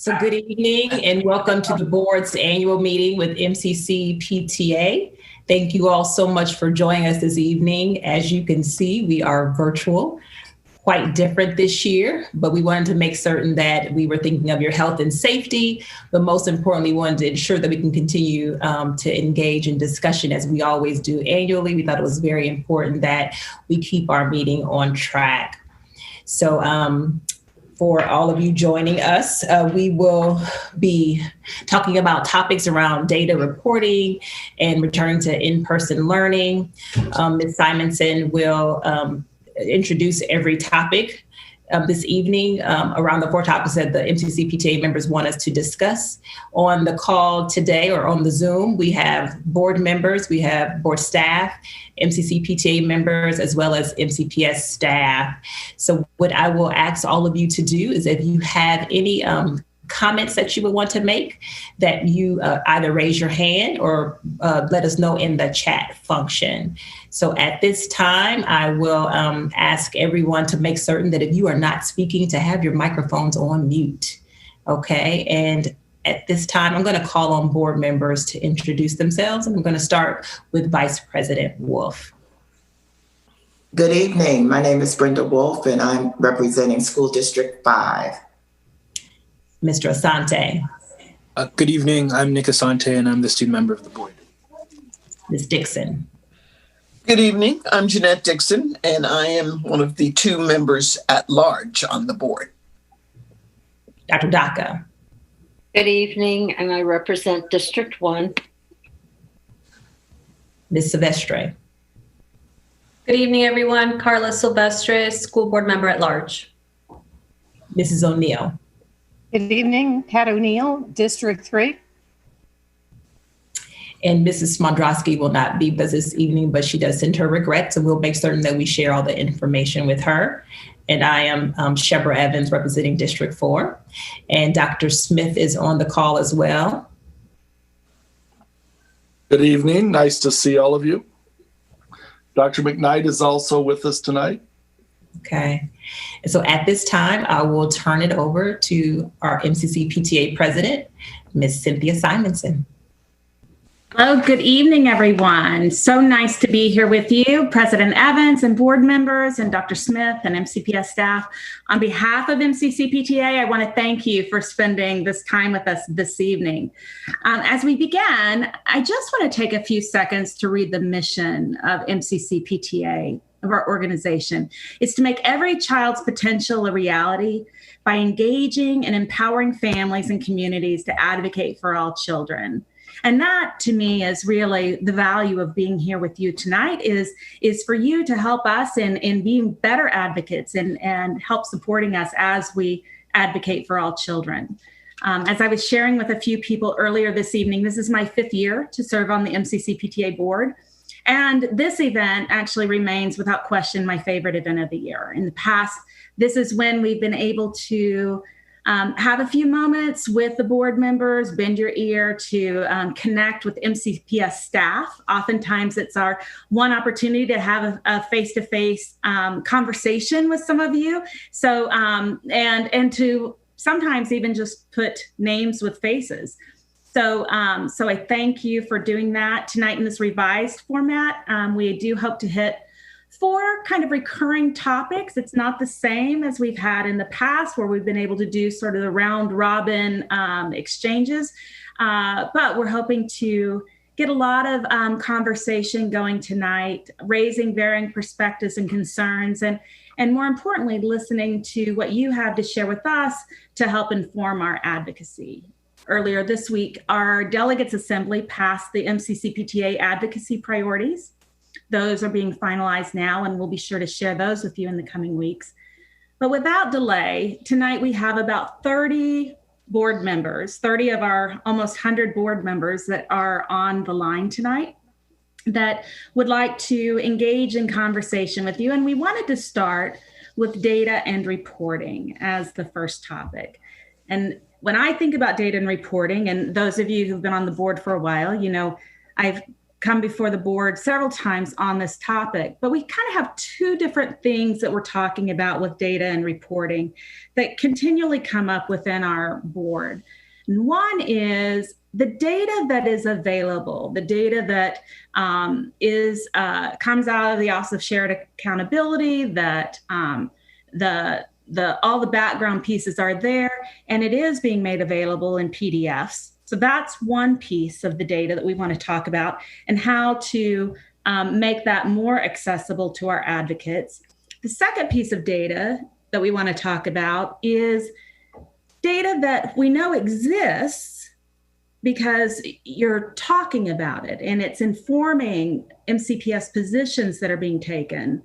So good evening and welcome to the board's annual meeting with MCCPTA. Thank you all so much for joining us this evening. As you can see, we are virtual, quite different this year, but we wanted to make certain that we were thinking of your health and safety, but most importantly, we wanted to ensure that we can continue to engage in discussion as we always do annually. We thought it was very important that we keep our meeting on track. So for all of you joining us, we will be talking about topics around data reporting and returning to in-person learning. Ms. Simonson will introduce every topic this evening around the 4 topics that the MCCPTA members want us to discuss. On the call today or on the Zoom, we have board members, we have board staff, MCCPTA members, as well as MCPS staff. So what I will ask all of you to do is if you have any comments that you would want to make, that you either raise your hand or let us know in the chat function. So at this time, I will ask everyone to make certain that if you are not speaking, to have your microphones on mute. Okay, and at this time, I'm going to call on board members to introduce themselves, and I'm going to start with Vice President Wolf. Good evening. My name is Brenda Wolf, and I'm representing School District 5. Mr. Asante. Good evening. I'm Nick Asante, and I'm the student member of the board. Ms. Dixon. Good evening. I'm Jeanette Dixon, and I am one of the 2 members at large on the board. Dr. Daka. Good evening, and I represent District 1. Ms. Silvestre. Good evening, everyone. Carla Silvestre, school board member at large. Mrs. O'Neill. Good evening, Pat O'Neill, District 3. And Mrs. Smondrowski will not be with us this evening, but she does send her regrets, and we'll make certain that we share all the information with her. And I am Shebra Evans, representing District 4. And Dr. Smith is on the call as well. Good evening. Nice to see all of you. Dr. McKnight is also with us tonight. Okay. And so at this time, I will turn it over to our MCCPTA president, Ms. Cynthia Simonson. Hello, good evening, everyone. So nice to be here with you, President Evans and board members and Dr. Smith and MCPS staff. On behalf of MCCPTA, I want to thank you for spending this time with us this evening. As we begin, I just want to take a few seconds to read the mission of MCCPTA, of our organization. It's to make every child's potential a reality by engaging and empowering families and communities to advocate for all children. And that, to me, is really the value of being here with you tonight, is for you to help us in being better advocates and help supporting us as we advocate for all children. As I was sharing with a few people earlier this evening, this is my 5th year to serve on the MCCPTA board. And this event actually remains, without question, my favorite event of the year. In the past, this is when we've been able to have a few moments with the board members, bend your ear to connect with MCPS staff. Oftentimes, it's our one opportunity to have a face-to-face conversation with some of you. So, and to sometimes even just put names with faces. So I thank you for doing that tonight in this revised format. We do hope to hit 4 kind of recurring topics. It's not the same as we've had in the past, where we've been able to do sort of the round robin exchanges, but we're hoping to get a lot of conversation going tonight, raising varying perspectives and concerns, and more importantly, listening to what you have to share with us to help inform our advocacy. Earlier this week, our Delegates Assembly passed the MCCPTA advocacy priorities. Those are being finalized now, and we'll be sure to share those with you in the coming weeks. But without delay, tonight we have about 30 board members, 30 of our almost 100 board members that are on the line tonight that would like to engage in conversation with you. And we wanted to start with data and reporting as the first topic. And when I think about data and reporting, and those of you who've been on the board for a while, you know, I've come before the board several times on this topic, but we kind of have two different things that we're talking about with data and reporting that continually come up within our board. And one is the data that is available, the data that comes out of the Office of Shared Accountability, that all the background pieces are there, and it is being made available in PDFs. So that's one piece of the data that we want to talk about, and how to make that more accessible to our advocates. The second piece of data that we want to talk about is data that we know exists because you're talking about it and it's informing MCPS positions that are being taken,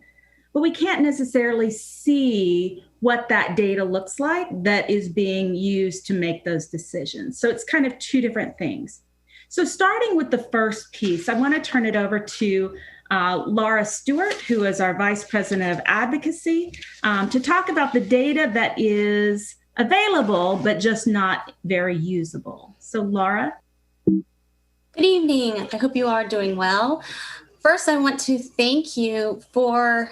but we can't necessarily see what that data looks like that is being used to make those decisions. So it's kind of two different things. So starting with the first piece, I want to turn it over to Laura Stewart, who is our Vice President of Advocacy, to talk about the data that is available, but just not very usable. So Laura. Good evening. I hope you are doing well. First, I want to thank you for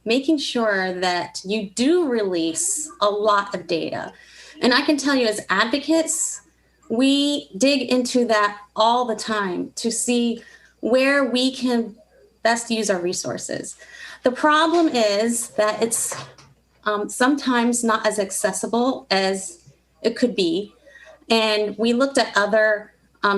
making sure that you do release a lot of data. And I can tell you as advocates, we dig into that all the time to see where we can best use our resources. The problem is that it's sometimes not as accessible as it could be. And we looked at other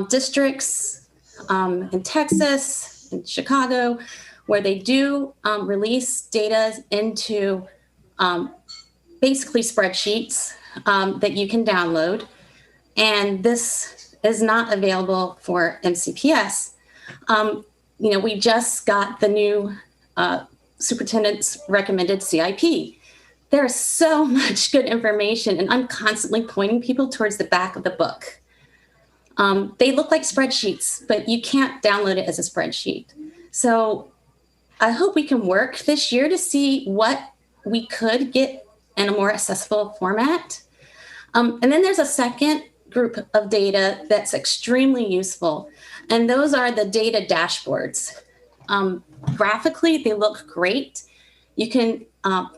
districts in Texas, in Chicago, where they do release data into basically spreadsheets that you can download. And this is not available for MCPS. We just got the new superintendent's recommended CIP. There's so much good information, and I'm constantly pointing people towards the back of the book. They look like spreadsheets, but you can't download it as a spreadsheet. So I hope we can work this year to see what we could get in a more accessible format. And then there's a second group of data that's extremely useful, and those are the data dashboards. Graphically, they look great. You can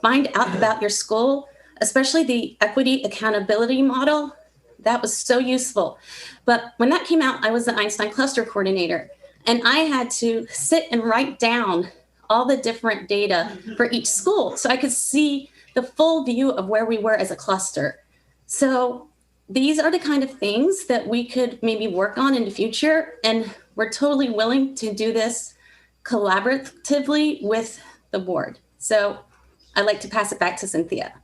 find out about your school, especially the equity accountability model. That was so useful. But when that came out, I was the Einstein Cluster Coordinator, and I had to sit and write down all the different data for each school so I could see the full view of where we were as a cluster. So these are the kind of things that we could maybe work on in the future, and we're totally willing to do this collaboratively with the board. So I'd like to pass it back to Cynthia.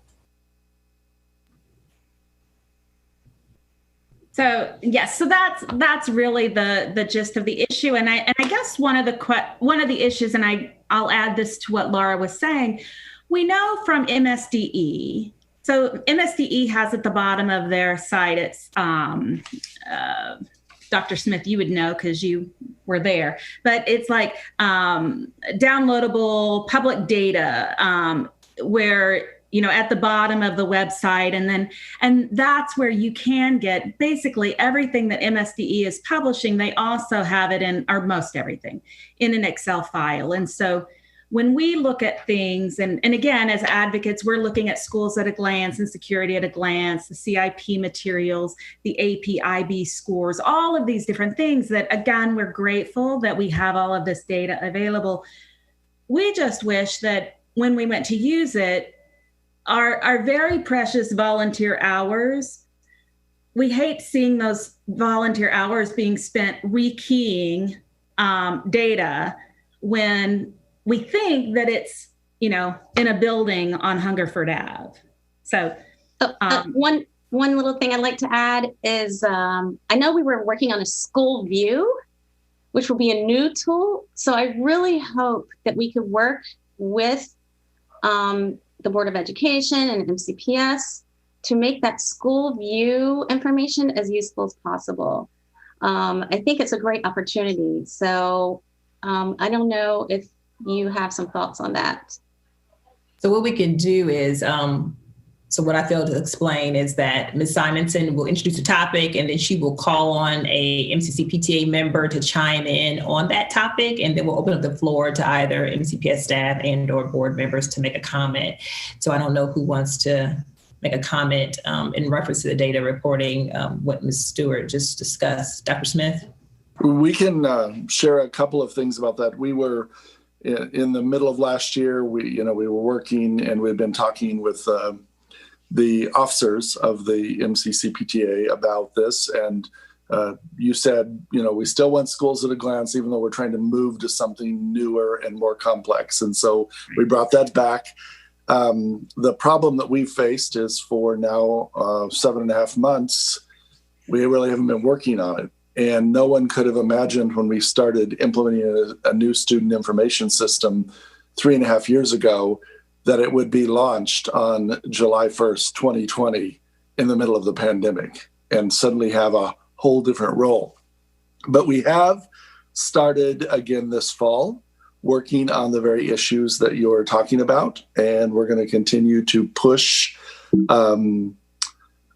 So yes, so that's really the gist of the issue, and I guess one of the issues, and I'll add this to what Laura was saying. We know from MSDE. So MSDE has at the bottom of their site, it's Dr. Smith, you would know because you were there, but it's like downloadable public data where, at the bottom of the website. And that's where you can get basically everything that MSDE is publishing. They also have it or most everything in an Excel file. And so when we look at things, and again, as advocates, we're looking at schools at a glance and security at a glance, the CIP materials, the AP/IB scores, all of these different things that, again, we're grateful that we have all of this data available. We just wish that when we went to use it, our very precious volunteer hours, we hate seeing those volunteer hours being spent rekeying data when we think that it's, in a building on Hungerford Ave. So one little thing I'd like to add is I know we were working on a school view, which will be a new tool. So I really hope that we could work with the Board of Education and MCPS to make that school view information as useful as possible. I think it's a great opportunity. So I don't know if you have some thoughts on that. So what we can do is, So what I failed to explain is that Ms. Simonson will introduce the topic, and then she will call on a MCCPTA member to chime in on that topic, and then we'll open up the floor to either MCPS staff and or board members to make a comment. So I don't know who wants to make a comment in reference to the data reporting, what Ms. Stewart just discussed. Dr. Smith? We can share a couple of things about that. We were in the middle of last year, we were working, and we've been talking with the officers of the MCCPTA about this. And you said, we still want schools at a glance, even though we're trying to move to something newer and more complex. And so we brought that back. The problem that we've faced is for now 7.5 months, we really haven't been working on it. And no one could have imagined when we started implementing a new student information system 3.5 years ago that it would be launched on July 1st, 2020, in the middle of the pandemic, and suddenly have a whole different role. But we have started again this fall working on the very issues that you're talking about, and we're going to continue to push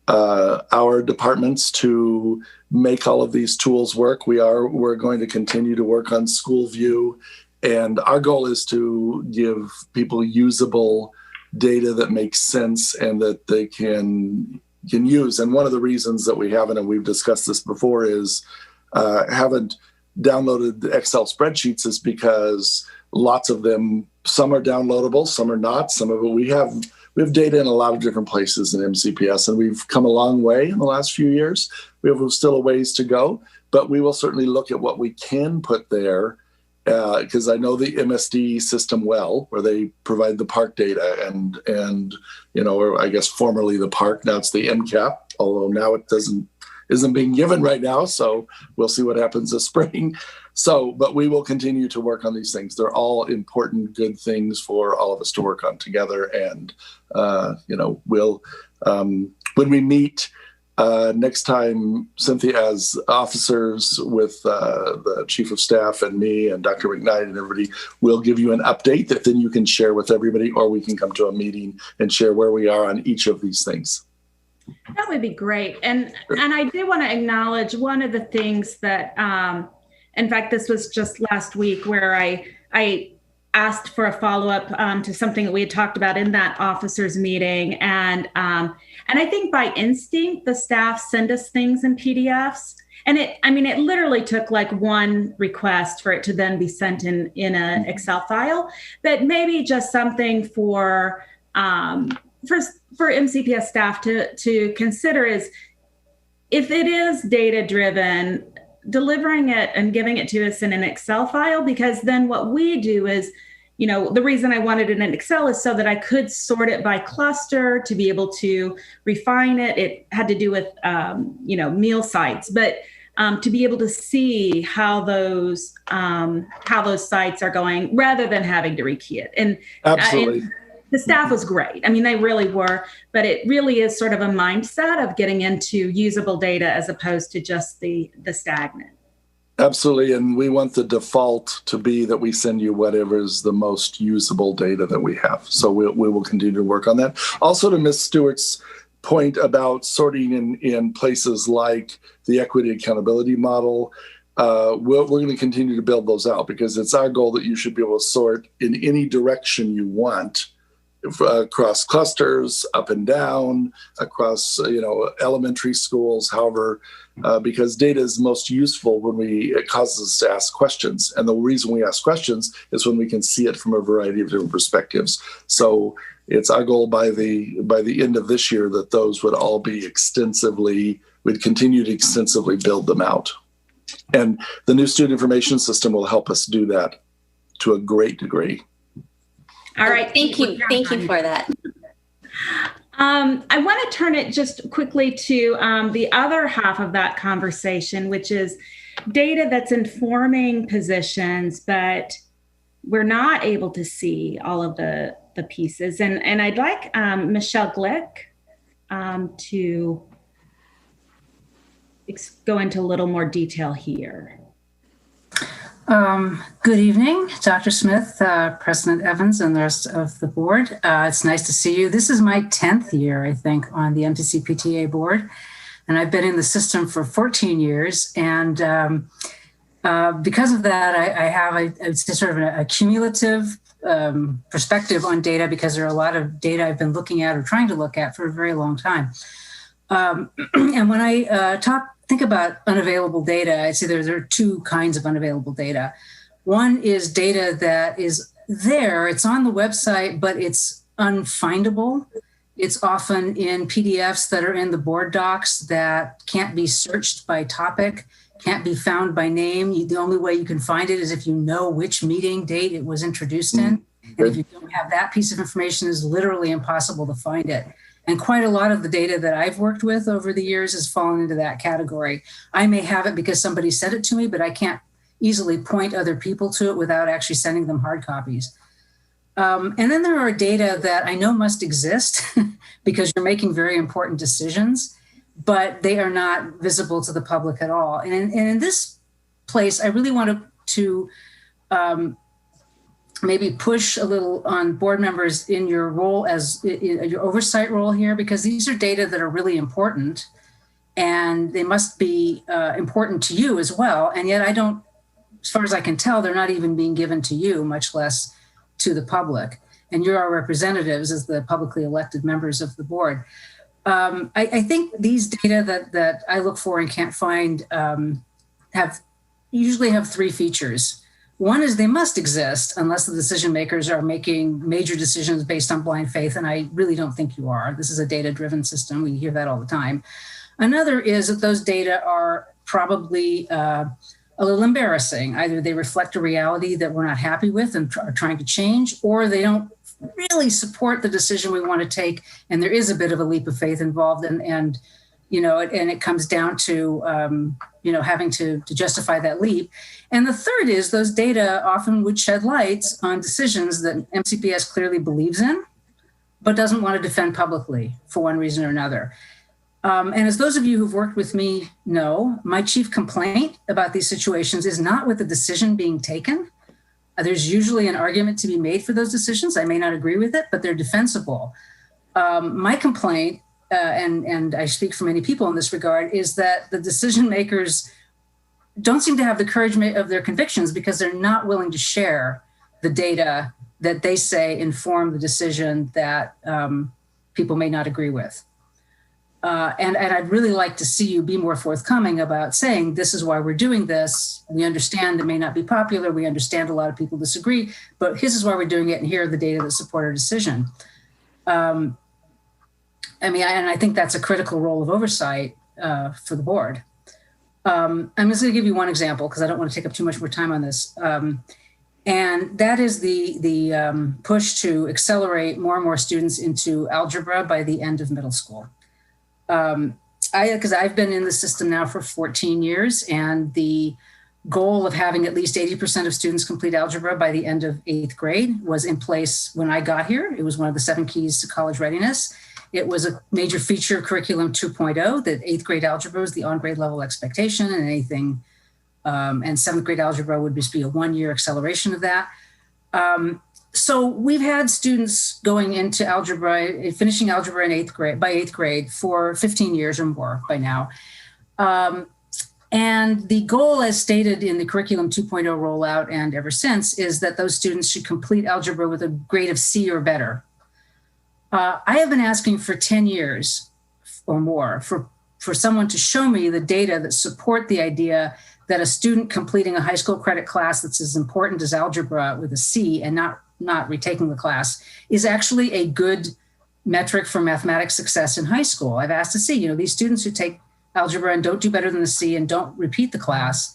our departments to make all of these tools work. We're going to continue to work on SchoolView, and our goal is to give people usable data that makes sense and that they can use. And one of the reasons that we haven't, and we've discussed this before, is haven't downloaded the Excel spreadsheets is because lots of them, some are downloadable, some are not. Some of it we have data in a lot of different places in MCPS, and we've come a long way in the last few years. We have still a ways to go, but we will certainly look at what we can put there, because I know the MSD system well, where they provide the park data and or I guess formerly the park, now it's the MCAP, although now it isn't being given right now, so we'll see what happens this spring. So, but we will continue to work on these things. They're all important, good things for all of us to work on together. And, we'll, when we meet next time, Cynthia, as officers with the chief of staff and me and Dr. McKnight and everybody, we'll give you an update that then you can share with everybody, or we can come to a meeting and share where we are on each of these things. That would be great. And I do want to acknowledge one of the things that, in fact, this was just last week where I asked for a follow-up to something that we had talked about in that officers meeting. And I think by instinct, the staff send us things in PDFs. And it literally took like one request for it to then be sent in an Excel file. But maybe just something for MCPS staff to consider is, if it is data-driven, delivering it and giving it to us in an Excel file, because then what we do is, the reason I wanted it in Excel is so that I could sort it by cluster to be able to refine it. It had to do with, meal sites, but to be able to see how those sites are going rather than having to rekey it. And absolutely. The staff was great. They really were, but it really is sort of a mindset of getting into usable data as opposed to just the stagnant. Absolutely. And we want the default to be that we send you whatever is the most usable data that we have. So we will continue to work on that. Also, to Ms. Stewart's point about sorting in places like the equity accountability model, we're going to continue to build those out, because it's our goal that you should be able to sort in any direction you want, across clusters, up and down, across elementary schools, however, because data is most useful when it causes us to ask questions. And the reason we ask questions is when we can see it from a variety of different perspectives. So it's our goal by the end of this year that those would all be we'd continue to extensively build them out. And the new student information system will help us do that to a great degree. All right. Thank you. Thank you for that. I want to turn it just quickly to the other half of that conversation, which is data that's informing positions, but we're not able to see all of the pieces. And I'd like Michelle Glick to go into a little more detail here. Good evening, Dr. Smith, President Evans, and the rest of the board. It's nice to see you. This is my 10th year, I think, on the MCCPTA board, and I've been in the system for 14 years. And because of that, I have it's sort of a cumulative perspective on data, because there are a lot of data I've been looking at or trying to look at for a very long time. And when I think about unavailable data, I say there are two kinds of unavailable data. One is data that is there, it's on the website, but it's unfindable. It's often in PDFs that are in the board docs that can't be searched by topic, can't be found by name. The only way you can find it is if you know which meeting date it was introduced in. And if you don't have that piece of information, it's literally impossible to find it. And quite a lot of the data that I've worked with over the years has fallen into that category. I may have it because somebody sent it to me, but I can't easily point other people to it without actually sending them hard copies. And then there are data that I know must exist because you're making very important decisions, but they are not visible to the public at all. And in this place, I really want to maybe push a little on board members in your role as in your oversight role here, because these are data that are really important and they must be important to you as well. And yet as far as I can tell, they're not even being given to you, much less to the public. And you're our representatives as the publicly elected members of the board. I think these data that I look for and can't find usually have three features. One is they must exist unless the decision makers are making major decisions based on blind faith, and I really don't think you are. This is a data-driven system. We hear that all the time. Another is that those data are probably a little embarrassing. Either they reflect a reality that we're not happy with and are trying to change, or they don't really support the decision we want to take, and there is a bit of a leap of faith involved, and it comes down to having to justify that leap. And the third is those data often would shed lights on decisions that MCPS clearly believes in, but doesn't want to defend publicly for one reason or another. And as those of you who've worked with me know, my chief complaint about these situations is not with the decision being taken. There's usually an argument to be made for those decisions. I may not agree with it, but they're defensible. My complaint, and I speak for many people in this regard, is that the decision makers don't seem to have the courage of their convictions because they're not willing to share the data that they say inform the decision that people may not agree with. And I'd really like to see you be more forthcoming about saying, this is why we're doing this. We understand it may not be popular. We understand a lot of people disagree, but this is why we're doing it. And here are the data that support our decision. And I think that's a critical role of oversight for the board. I'm just going to give you one example because I don't want to take up too much more time on this. And that is the push to accelerate more and more students into algebra by the end of middle school. Because I've been in the system now for 14 years, and the goal of having at least 80% of students complete algebra by the end of 8th grade was in place when I got here. It was one of the 7 keys to college readiness. It was a major feature of Curriculum 2.0 that 8th grade algebra was the on-grade level expectation, and anything, and 7th grade algebra would just be a 1-year acceleration of that. So we've had students going into algebra, finishing algebra in 8th grade, by 8th grade for 15 years or more by now. And the goal, as stated in the Curriculum 2.0 rollout and ever since, is that those students should complete algebra with a grade of C or better. I have been asking for 10 years or more for someone to show me the data that support the idea that a student completing a high school credit class that's as important as algebra with a C and not retaking the class is actually a good metric for mathematics success in high school. I've asked to see, these students who take algebra and don't do better than the C and don't repeat the class,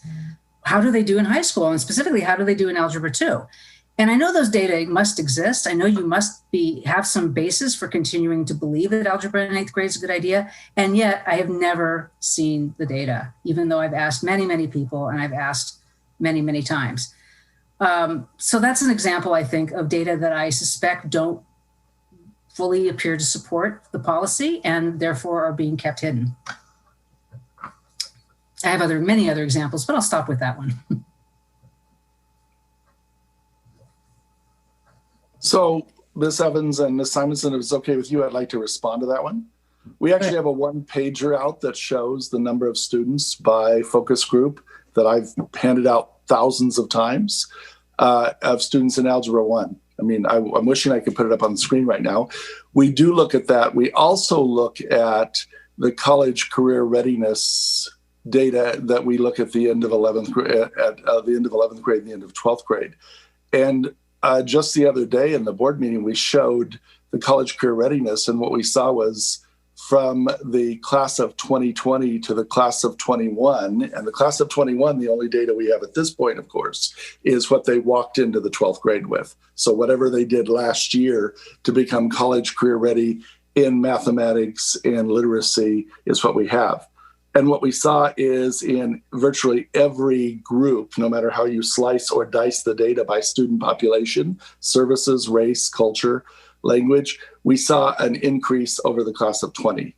how do they do in high school? And specifically, how do they do in algebra 2? And I know those data must exist. I know you must have some basis for continuing to believe that algebra in 8th grade is a good idea. And yet I have never seen the data, even though I've asked many, many people, and I've asked many, many times. So that's an example, I think, of data that I suspect don't fully appear to support the policy and therefore are being kept hidden. I have many other examples, but I'll stop with that one. So, Ms. Evans and Ms. Simonson, if it's okay with you, I'd like to respond to that one. We actually have a one-pager out that shows the number of students by focus group that I've handed out thousands of times of students in Algebra 1. I mean, I'm wishing I could put it up on the screen right now. We do look at that. We also look at the college career readiness data that we look at the end of 11th grade, at the end of 11th grade and the end of 12th grade. And just the other day in the board meeting, we showed the college career readiness, and what we saw was from the class of 2020 to the class of 21, and the class of 21, the only data we have at this point, of course, is what they walked into the 12th grade with. So whatever they did last year to become college career ready in mathematics and literacy is what we have. And what we saw is in virtually every group, no matter how you slice or dice the data by student population, services, race, culture, language, we saw an increase over the class of 20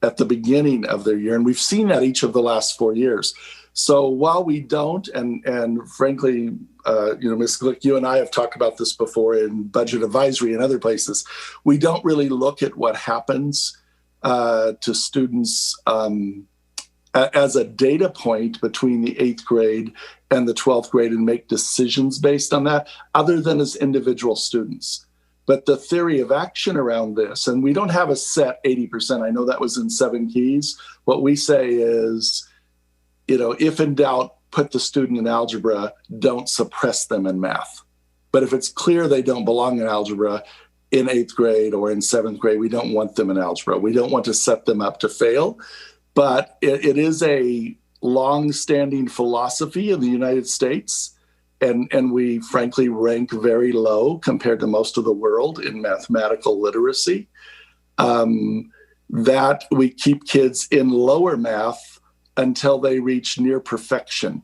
at the beginning of their year. And we've seen that each of the last 4 years. So while we don't, and frankly, Ms. Glick, you and I have talked about this before in budget advisory and other places, we don't really look at what happens to students as a data point between the 8th grade and the 12th grade and make decisions based on that, other than as individual students. But the theory of action around this, and we don't have a set 80%, I know that was in 7 keys. What we say is, if in doubt, put the student in algebra, don't suppress them in math. But if it's clear they don't belong in algebra in 8th grade or in 7th grade, we don't want them in algebra. We don't want to set them up to fail. But it is a long-standing philosophy in the United States, and we frankly rank very low compared to most of the world in mathematical literacy, that we keep kids in lower math until they reach near perfection.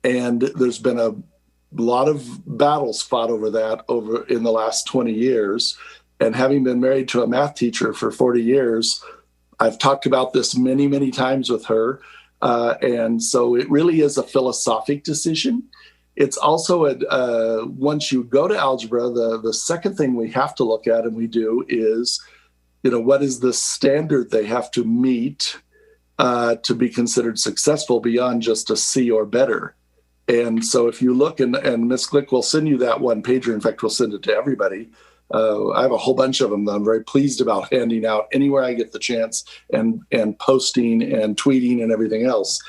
And there's been a lot of battles fought over that in the last 20 years. And having been married to a math teacher for 40 years, I've talked about this many, many times with her. And so it really is a philosophic decision. It's also, once you go to algebra, the second thing we have to look at, and we do, is, what is the standard they have to meet to be considered successful beyond just a C or better. And so if you look, and Ms. Glick will send you that one pager. In fact, we'll send it to everybody. I have a whole bunch of them that I'm very pleased about handing out anywhere I get the chance, and posting and tweeting and everything else.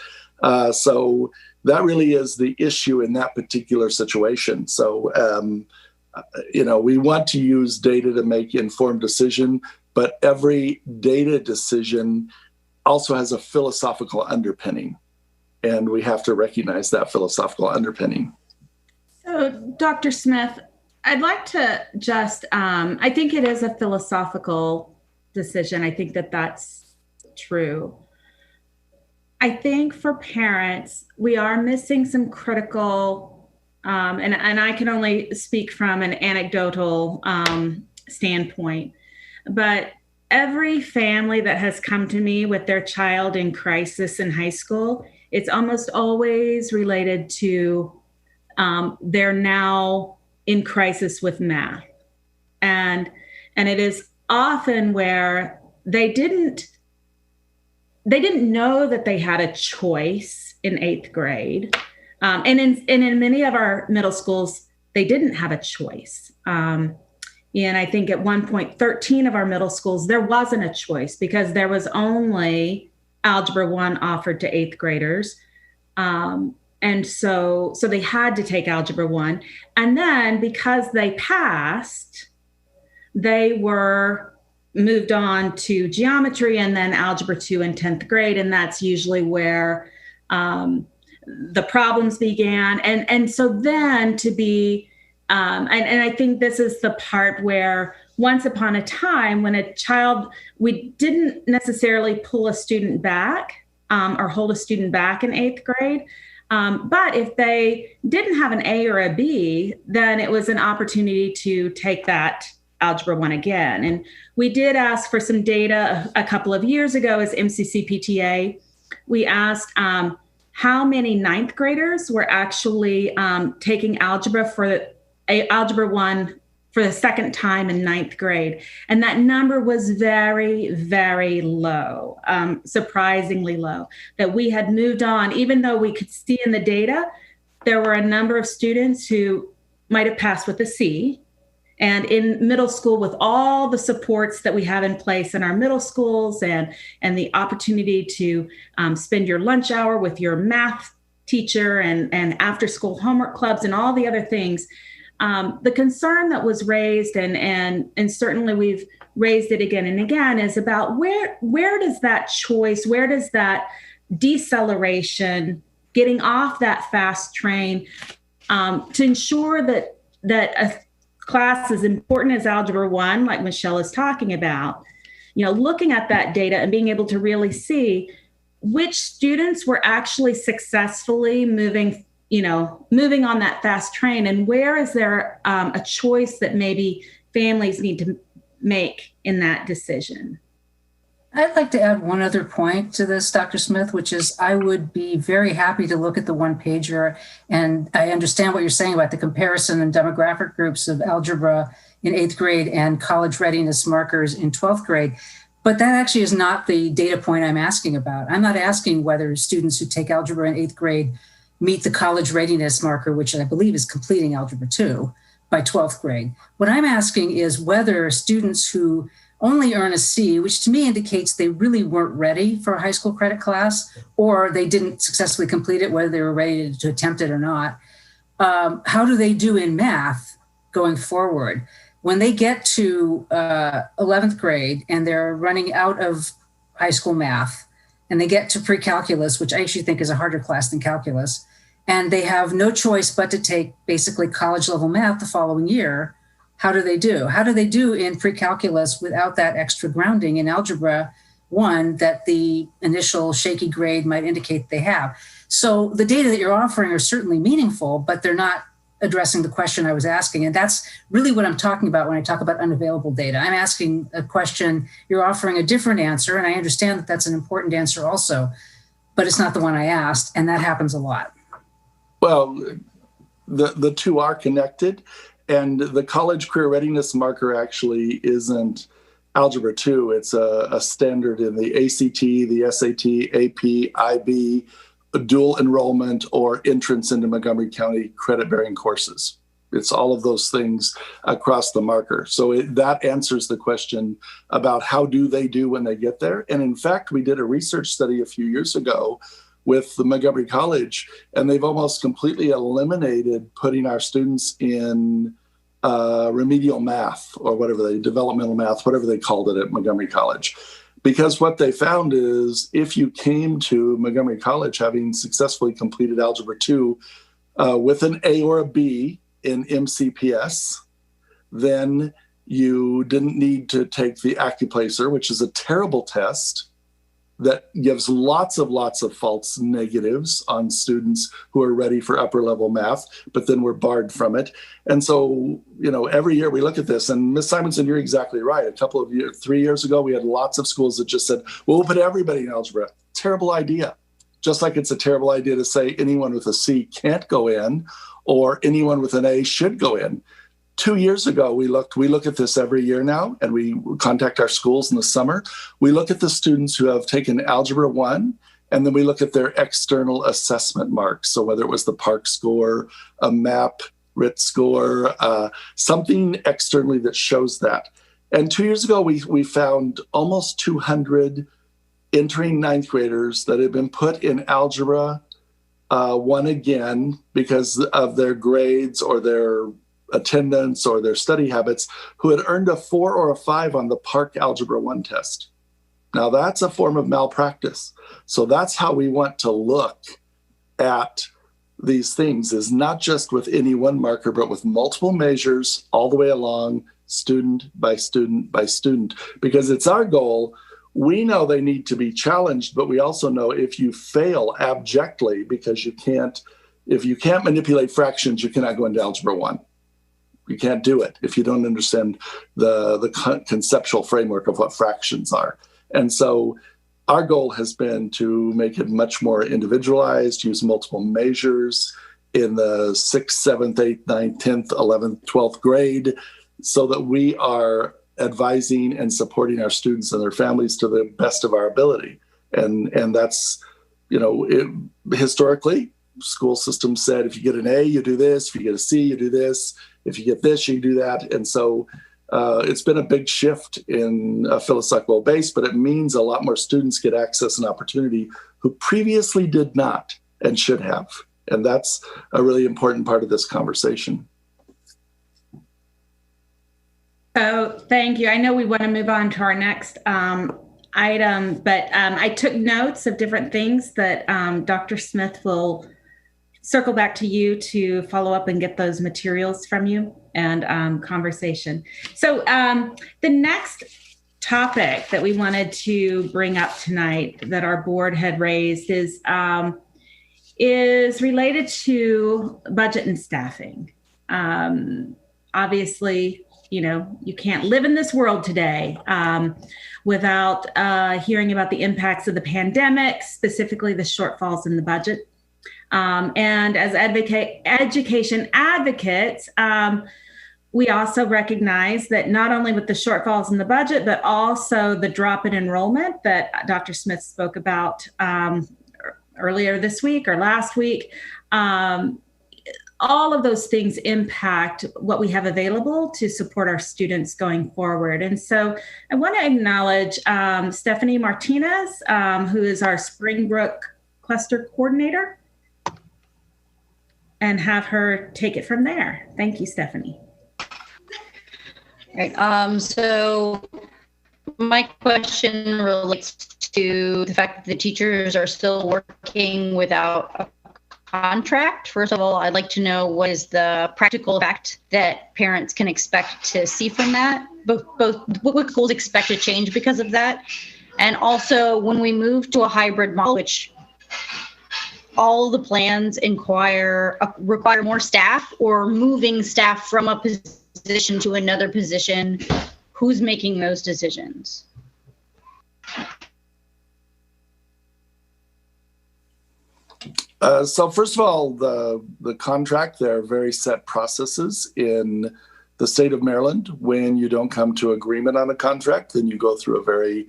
So that really is the issue in that particular situation. So, we want to use data to make informed decision, but every data decision also has a philosophical underpinning, and we have to recognize that philosophical underpinning. So, Dr. Smith, I'd like to just, I think it is a philosophical decision. I think that that's true. I think for parents, we are missing some critical, and I can only speak from an anecdotal standpoint, but every family that has come to me with their child in crisis in high school, it's almost always related to they're now in crisis with math. And it is often where they didn't know that they had a choice in 8th grade. And in many of our middle schools, they didn't have a choice. And I think at one point, 13 of our middle schools, there wasn't a choice because there was only Algebra 1 offered to 8th graders. And so they had to take Algebra 1. And then because they passed, they were moved on to geometry and then Algebra 2 in 10th grade. And that's usually where the problems began. And so then to be, and I think this is the part where once upon a time when a child, we didn't necessarily pull a student back or hold a student back in 8th grade. But if they didn't have an A or a B, then it was an opportunity to take that Algebra 1 again. And we did ask for some data a couple of years ago as MCCPTA. We asked how many 9th graders were actually taking Algebra 1 for the second time in ninth grade. And that number was very, very low, surprisingly low, that we had moved on, even though we could see in the data, there were a number of students who might have passed with a C. And in middle school, with all the supports that we have in place in our middle schools and the opportunity to spend your lunch hour with your math teacher and after school homework clubs and all the other things, the concern that was raised, and certainly we've raised it again and again, is about where does that choice, where does that deceleration, getting off that fast train, to ensure that a class as important as Algebra 1, like Michelle is talking about, looking at that data and being able to really see which students were actually successfully moving on that fast train, and where is there a choice that maybe families need to make in that decision. I'd like to add one other point to this, Dr. Smith, which is I would be very happy to look at the one pager, and I understand what you're saying about the comparison and demographic groups of algebra in 8th grade and college readiness markers in 12th grade. But that actually is not the data point I'm asking about. I'm not asking whether students who take algebra in 8th grade meet the college readiness marker, which I believe is completing Algebra 2 by 12th grade. What I'm asking is whether students who only earn a C, which to me indicates they really weren't ready for a high school credit class, or they didn't successfully complete it, whether they were ready to attempt it or not, how do they do in math going forward? When they get to 11th grade and they're running out of high school math, and they get to pre-calculus, which I actually think is a harder class than calculus, and they have no choice but to take basically college level math the following year, how do they do? How do they do in pre-calculus without that extra grounding in Algebra 1 that the initial shaky grade might indicate they have? So the data that you're offering are certainly meaningful, but they're not addressing the question I was asking. And that's really what I'm talking about when I talk about unavailable data. I'm asking a question, you're offering a different answer, and I understand that that's an important answer also, but it's not the one I asked, and that happens a lot. Well, the two are connected, and the college career readiness marker actually isn't Algebra 2. It's a standard in the ACT, the SAT, AP, IB, dual enrollment, or entrance into Montgomery County credit-bearing courses. It's all of those things across the marker. So that answers the question about how do they do when they get there. And in fact, we did a research study a few years ago with the Montgomery College, and they've almost completely eliminated putting our students in remedial math, or whatever developmental math, whatever they called it at Montgomery College. Because what they found is if you came to Montgomery College having successfully completed Algebra 2 with an A or a B in MCPS, then you didn't need to take the AccuPlacer, which is a terrible test that gives lots of false negatives on students who are ready for upper level math, but then we're barred from it. And so, every year we look at this, and Ms. Simonson, you're exactly right. A couple of years, 3 years ago, we had lots of schools that just said, well, we'll put everybody in algebra. Terrible idea. Just like it's a terrible idea to say anyone with a C can't go in, or anyone with an A should go in. 2 years ago, we look at this every year now, and we contact our schools in the summer. We look at the students who have taken Algebra 1, and then we look at their external assessment marks. So whether it was the PARCC score, a MAP, RIT score, something externally that shows that. And 2 years ago, we found almost 200 entering ninth graders that had been put in Algebra 1 again because of their grades or their attendance or their study habits, who had earned a 4 or a 5 on the PARCC Algebra 1 test. Now that's a form of malpractice. So that's how we want to look at these things, is not just with any one marker, but with multiple measures all the way along, student by student by student, because it's our goal. We know they need to be challenged, but we also know if you fail abjectly because if you can't manipulate fractions, you cannot go into Algebra 1. You can't do it if you don't understand the conceptual framework of what fractions are. And so our goal has been to make it much more individualized, use multiple measures in the 6th, 7th, 8th, 9th, 10th, 11th, 12th grade, so that we are advising and supporting our students and their families to the best of our ability. And that's, historically, school system said, if you get an A, you do this. If you get a C, you do this. If you get this, you do that. And so it's been a big shift in a philosophical base, but it means a lot more students get access and opportunity who previously did not and should have. And that's a really important part of this conversation. So thank you. I know we want to move on to our next item, but I took notes of different things that Dr. Smith will circle back to you to follow up and get those materials from you and conversation. So the next topic that we wanted to bring up tonight that our board had raised is related to budget and staffing. Obviously, you can't live in this world today without hearing about the impacts of the pandemic, specifically the shortfalls in the budget. And as education advocates, we also recognize that not only with the shortfalls in the budget, but also the drop in enrollment that Dr. Smith spoke about earlier this week or last week. All of those things impact what we have available to support our students going forward. And so I want to acknowledge Stephanie Martinez, who is our Springbrook Cluster Coordinator, and have her take it from there. Thank you, Stephanie. Right. So my question relates to the fact that the teachers are still working without a contract. First of all, I'd like to know what is the practical effect that parents can expect to see from that, both what schools expect to change because of that. And also when we move to a hybrid model, which all the plans require more staff or moving staff from a position to another position, who's making those decisions? So first of all, the contract, there are very set processes in the state of Maryland. When you don't come to agreement on a contract, then you go through a very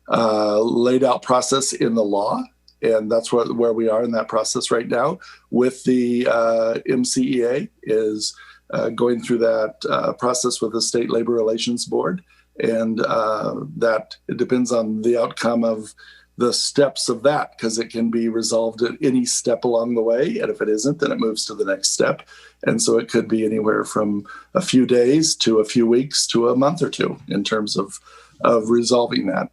laid out process in the law. And that's where we are in that process right now with the MCEA is going through that process with the State Labor Relations Board. And that it depends on the outcome of the steps of that, because it can be resolved at any step along the way. And if it isn't, then it moves to the next step. And so it could be anywhere from a few days to a few weeks to a month or two in terms of resolving that.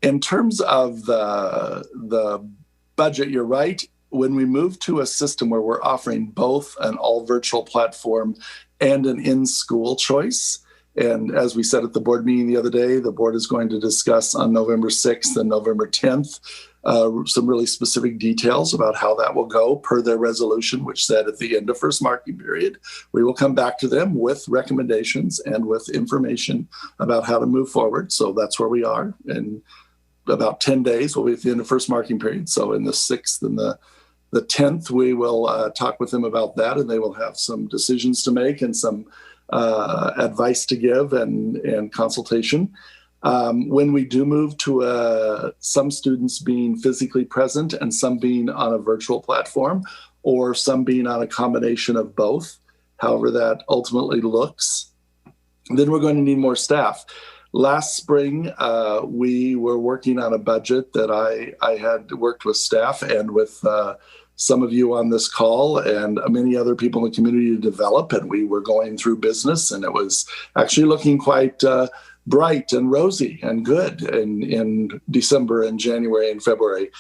In terms of the budget, you're right. When we move to a system where we're offering both an all virtual platform and an in-school choice, and as we said at the board meeting the other day, the board is going to discuss on November 6th and November 10th some really specific details about how that will go per their resolution, which said at the end of first marking period, we will come back to them with recommendations and with information about how to move forward. So that's where we are. In about 10 days, we'll be at the end of first marking period. So in the 6th and the 10th, we will talk with them about that, and they will have some decisions to make and some advice to give and consultation. When we do move to some students being physically present and some being on a virtual platform, or some being on a combination of both, however that ultimately looks, then we're going to need more staff. Last spring, we were working on a budget that I had worked with staff and with some of you on this call and many other people in the community to develop, and we were going through business, and it was actually looking quite bright and rosy and good in December and January and February.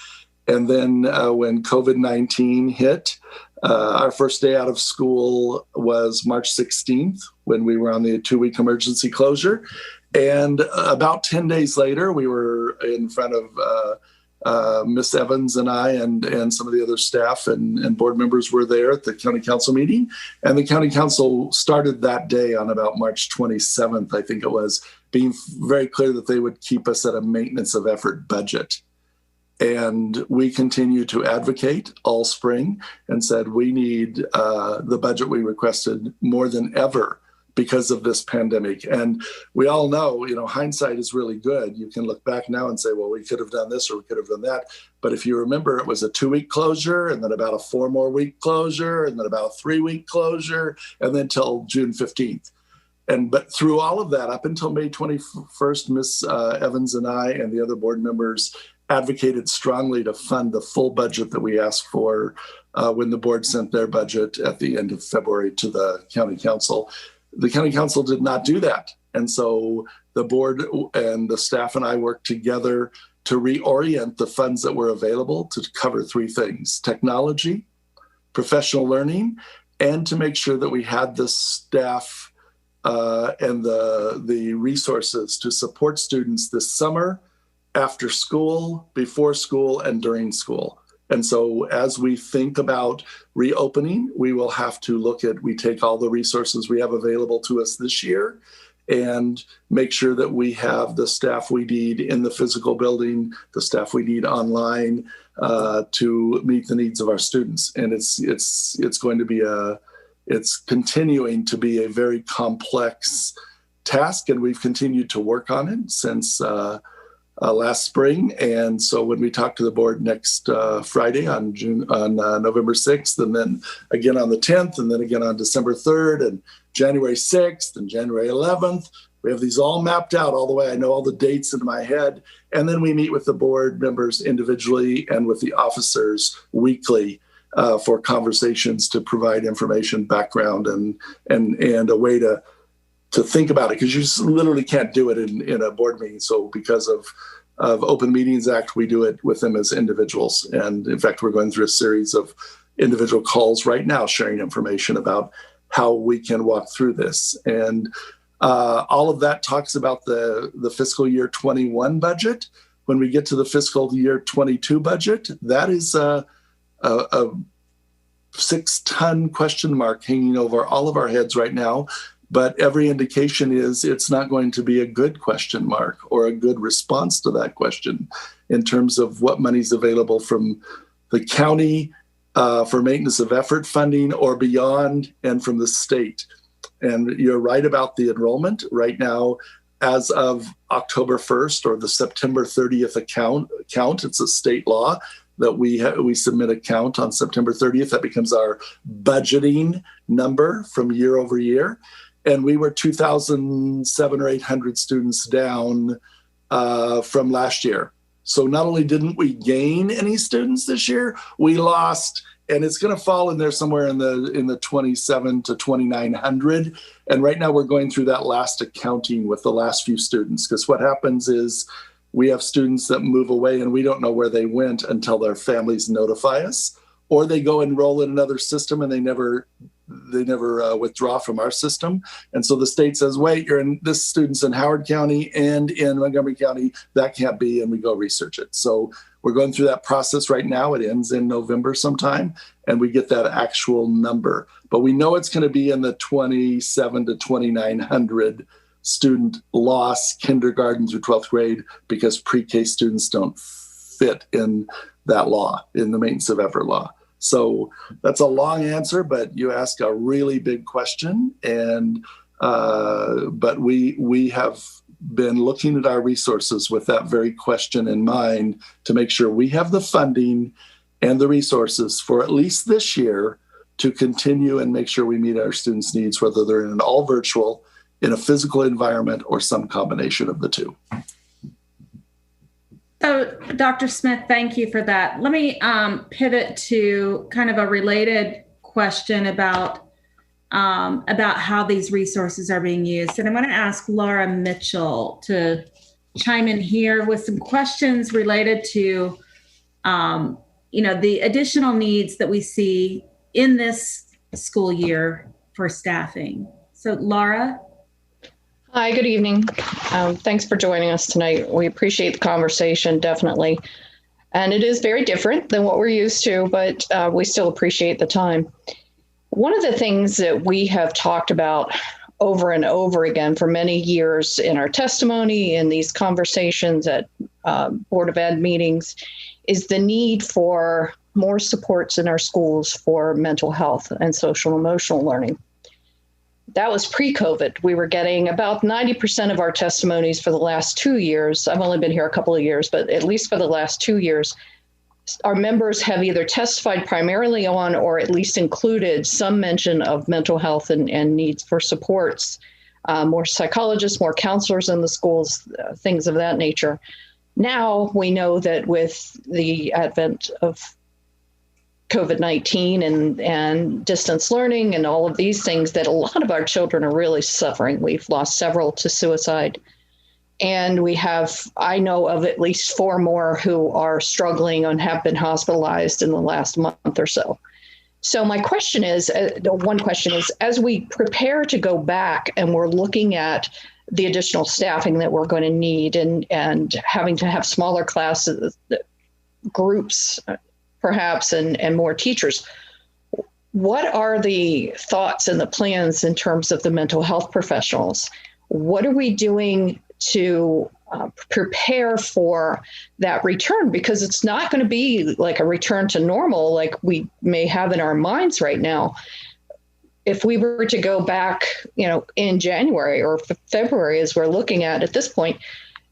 And then when COVID-19 hit, our first day out of school was March 16th, when we were on the 2-week emergency closure. And about 10 days later, we were in front of Miss Evans and I and some of the other staff and board members were there at the county council meeting. And the county council started that day on about March 27th, I think it was, being very clear that they would keep us at a maintenance of effort budget. And we continue to advocate all spring and said we need the budget we requested more than ever because of this pandemic. And we all know, hindsight is really good. You can look back now and say, well, we could have done this or we could have done that. But if you remember, it was a 2-week closure and then about a 4 more week closure and then about a 3-week closure and then till June 15th. But through all of that, up until May 21st, Ms. Evans and I and the other board members advocated strongly to fund the full budget that we asked for when the board sent their budget at the end of February to the county council. The county council did not do that. And so the board and the staff and I worked together to reorient the funds that were available to cover 3 things: technology, professional learning, and to make sure that we had the staff and the resources to support students this summer, after school, before school, and during school. And so as we think about reopening, we will have to we take all the resources we have available to us this year and make sure that we have the staff we need in the physical building, the staff we need online to meet the needs of our students. And it's going to be it's continuing to be a very complex task, and we've continued to work on it since last spring. And so when we talk to the board next Friday on November 6th, and then again on the 10th, and then again on December 3rd, and January 6th, and January 11th, we have these all mapped out all the way. I know all the dates in my head. And then we meet with the board members individually and with the officers weekly for conversations to provide information, background, and a way to think about it, because you just literally can't do it in a board meeting. So because of Open Meetings Act, we do it with them as individuals. And in fact, we're going through a series of individual calls right now, sharing information about how we can walk through this. And all of that talks about the fiscal year 21 budget. When we get to the fiscal year 22 budget, that is a 6-ton question mark hanging over all of our heads right now. But every indication is it's not going to be a good question mark or a good response to that question in terms of what money's available from the county for maintenance of effort funding or beyond, and from the state. And you're right about the enrollment right now. As of October 1st or the September 30th count, it's a state law that we submit a count on September 30th. That becomes our budgeting number from year over year. And we were 2,700 or 800 students down from last year. So not only didn't we gain any students this year, we lost, and it's going to fall in there somewhere in the 27 to 2,900. And right now we're going through that last accounting with the last few students, because what happens is we have students that move away and we don't know where they went until their families notify us, or they go enroll in another system and they never withdraw from our system. And so the state says, wait, this student's in Howard County and in Montgomery County. That can't be, and we go research it. So we're going through that process right now. It ends in November sometime, and we get that actual number. But we know it's going to be in the 27 to 2,900 student loss, kindergarten through 12th grade, because pre-K students don't fit in that law, in the maintenance of effort law. So that's a long answer, but you ask a really big question. And but we have been looking at our resources with that very question in mind to make sure we have the funding and the resources for at least this year to continue and make sure we meet our students' needs, whether they're in an all virtual, in a physical environment, or some combination of the two. So, Dr. Smith, thank you for that. Let me pivot to kind of a related question about how these resources are being used. And I'm going to ask Laura Mitchell to chime in here with some questions related to, the additional needs that we see in this school year for staffing. So, Laura. Hi, good evening. Thanks for joining us tonight. We appreciate the conversation, definitely. And it is very different than what we're used to, but we still appreciate the time. One of the things that we have talked about over and over again for many years in our testimony, in these conversations at Board of Ed meetings, is the need for more supports in our schools for mental health and social and emotional learning. That was pre-COVID. We were getting about 90% of our testimonies for the last 2 years. I've only been here a couple of years, but at least for the last 2 years, our members have either testified primarily on or at least included some mention of mental health and needs for supports, more psychologists, more counselors in the schools, things of that nature. Now we know that with the advent of COVID-19 and distance learning and all of these things, that a lot of our children are really suffering. We've lost several to suicide. And I know of at least 4 more who are struggling and have been hospitalized in the last month or so. So my question is, one question is, as we prepare to go back and we're looking at the additional staffing that we're going to need and having to have smaller classes, groups, perhaps, and more teachers, what are the thoughts and the plans in terms of the mental health professionals? What are we doing to prepare for that return? Because it's not going to be like a return to normal like we may have in our minds right now. If we were to go back, in January or February, as we're looking at this point,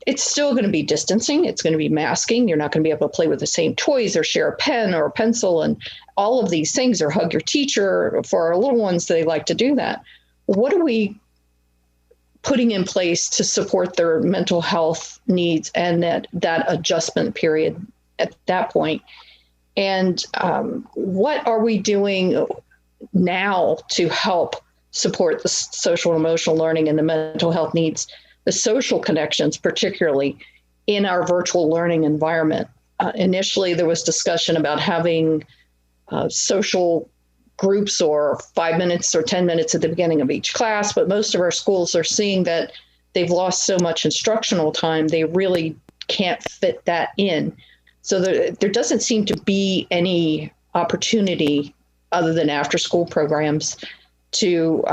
it's still going to be distancing. It's going to be masking. You're not going to be able to play with the same toys or share a pen or a pencil and all of these things, or hug your teacher. For our little ones, they like to do that. What are we putting in place to support their mental health needs and that adjustment period at that point? And what are we doing now to help support the social and emotional learning and the mental health needs, the social connections, particularly in our virtual learning environment? Initially, there was discussion about having social groups or 5 minutes or 10 minutes at the beginning of each class, but most of our schools are seeing that they've lost so much instructional time, they really can't fit that in. So there doesn't seem to be any opportunity other than after school programs to,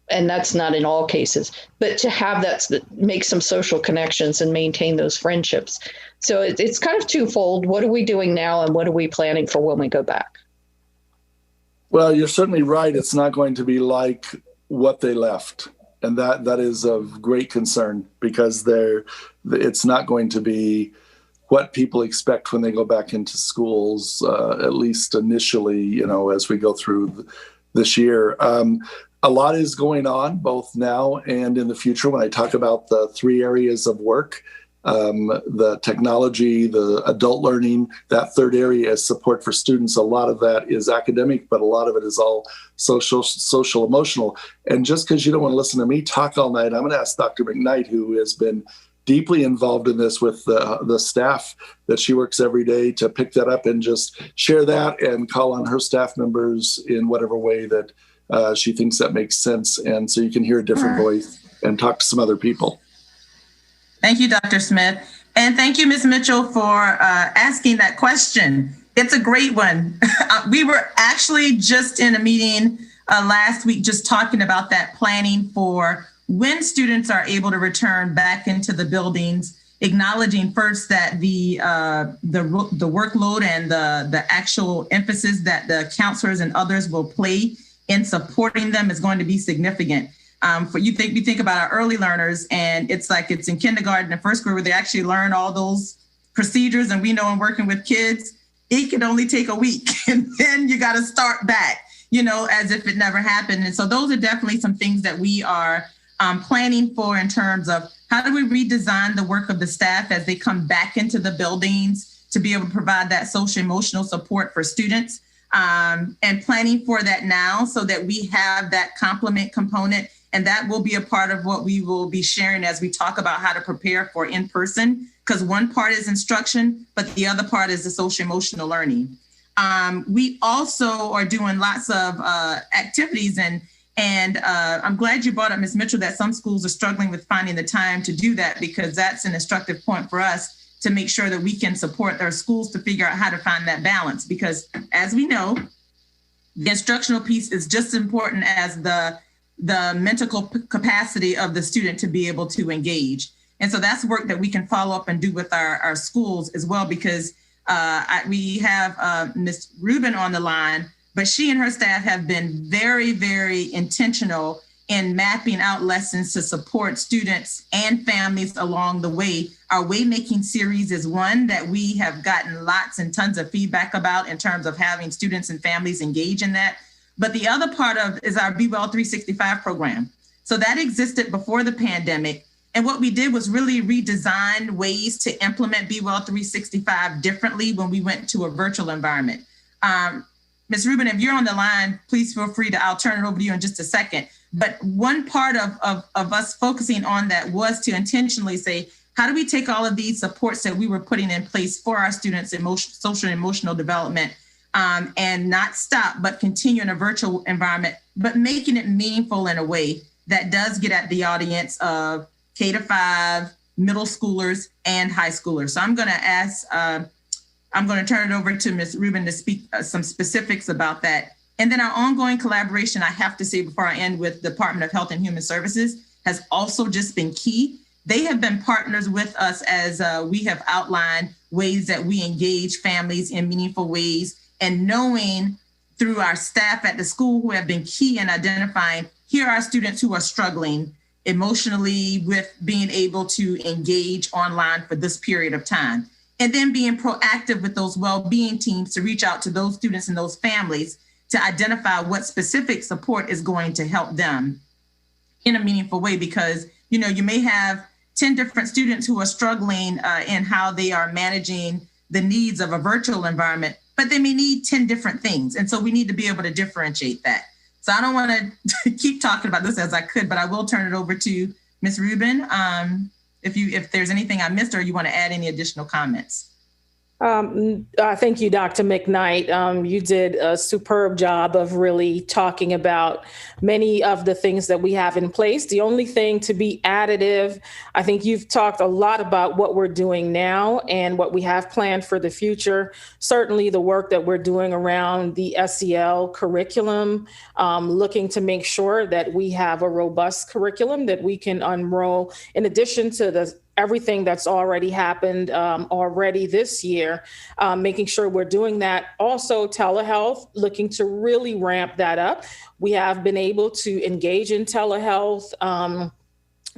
and that's not in all cases, but to have that, make some social connections and maintain those friendships. So it's kind of twofold. What are we doing now and what are we planning for when we go back? Well, you're certainly right. It's not going to be like what they left. And that is of great concern, because it's not going to be what people expect when they go back into schools, at least initially, as we go through this year. A lot is going on both now and in the future. When I talk about the 3 areas of work, the technology, the adult learning, that third area is support for students. A lot of that is academic, but a lot of it is all social, emotional. And just because you don't want to listen to me talk all night, I'm going to ask Dr. McKnight, who has been deeply involved in this with the staff that she works every day, to pick that up and just share that and call on her staff members in whatever way that she thinks that makes sense. And so you can hear a different voice and talk to some other people. Thank you, Dr. Smith. And thank you, Ms. Mitchell, for asking that question. It's a great one. We were actually just in a meeting last week, just talking about that, planning for when students are able to return back into the buildings, acknowledging first that the workload and the actual emphasis that the counselors and others will play in supporting them is going to be significant. We think about our early learners, and it's like it's in kindergarten and first grade where they actually learn all those procedures. And we know in working with kids, it can only take a week, and then you got to start back, as if it never happened. And so those are definitely some things that we are planning for in terms of how do we redesign the work of the staff as they come back into the buildings to be able to provide that social emotional support for students, and planning for that now so that we have that complement component. And that will be a part of what we will be sharing as we talk about how to prepare for in-person, because one part is instruction, but the other part is the social emotional learning. We also are doing lots of activities, and I'm glad you brought up, Ms. Mitchell, that some schools are struggling with finding the time to do that, because that's an instructive point for us to make sure that we can support our schools to figure out how to find that balance. Because as we know, the instructional piece is just as important as the mental capacity of the student to be able to engage. And so that's work that we can follow up and do with our schools as well, because we have Ms. Rubin on the line, but she and her staff have been very, very intentional in mapping out lessons to support students and families along the way. Our Waymaking series is one that we have gotten lots and tons of feedback about in terms of having students and families engage in that. But the other part of is our Be Well 365 program. So that existed before the pandemic. And what we did was really redesign ways to implement Be Well 365 differently when we went to a virtual environment. Ms. Rubin, if you're on the line, please feel free I'll turn it over to you in just a second. But one part of us focusing on that was to intentionally say, how do we take all of these supports that we were putting in place for our students' social and emotional development and not stop, but continue in a virtual environment, but making it meaningful in a way that does get at the audience of K-5, middle schoolers, and high schoolers. So I'm going to turn it over to Ms. Rubin to speak some specifics about that. And then our ongoing collaboration, I have to say before I end, with the Department of Health and Human Services has also just been key. They have been partners with us as we have outlined ways that we engage families in meaningful ways, and knowing through our staff at the school who have been key in identifying, here are students who are struggling emotionally with being able to engage online for this period of time. And then being proactive with those well-being teams to reach out to those students and those families to identify what specific support is going to help them in a meaningful way. Because, you know, you may have 10 different students who are struggling in how they are managing the needs of a virtual environment, but they may need 10 different things. And so we need to be able to differentiate that. So I don't want to keep talking about this as I could, but I will turn it over to Ms. Rubin if there's anything I missed or you want to add any additional comments. Thank you, Dr. McKnight. You did a superb job of really talking about many of the things that we have in place. The only thing to be additive, I think you've talked a lot about what we're doing now and what we have planned for the future. Certainly the work that we're doing around the SEL curriculum, looking to make sure that we have a robust curriculum that we can enroll in addition to everything that's already happened already this year, making sure we're doing that. Also telehealth, looking to really ramp that up. We have been able to engage in telehealth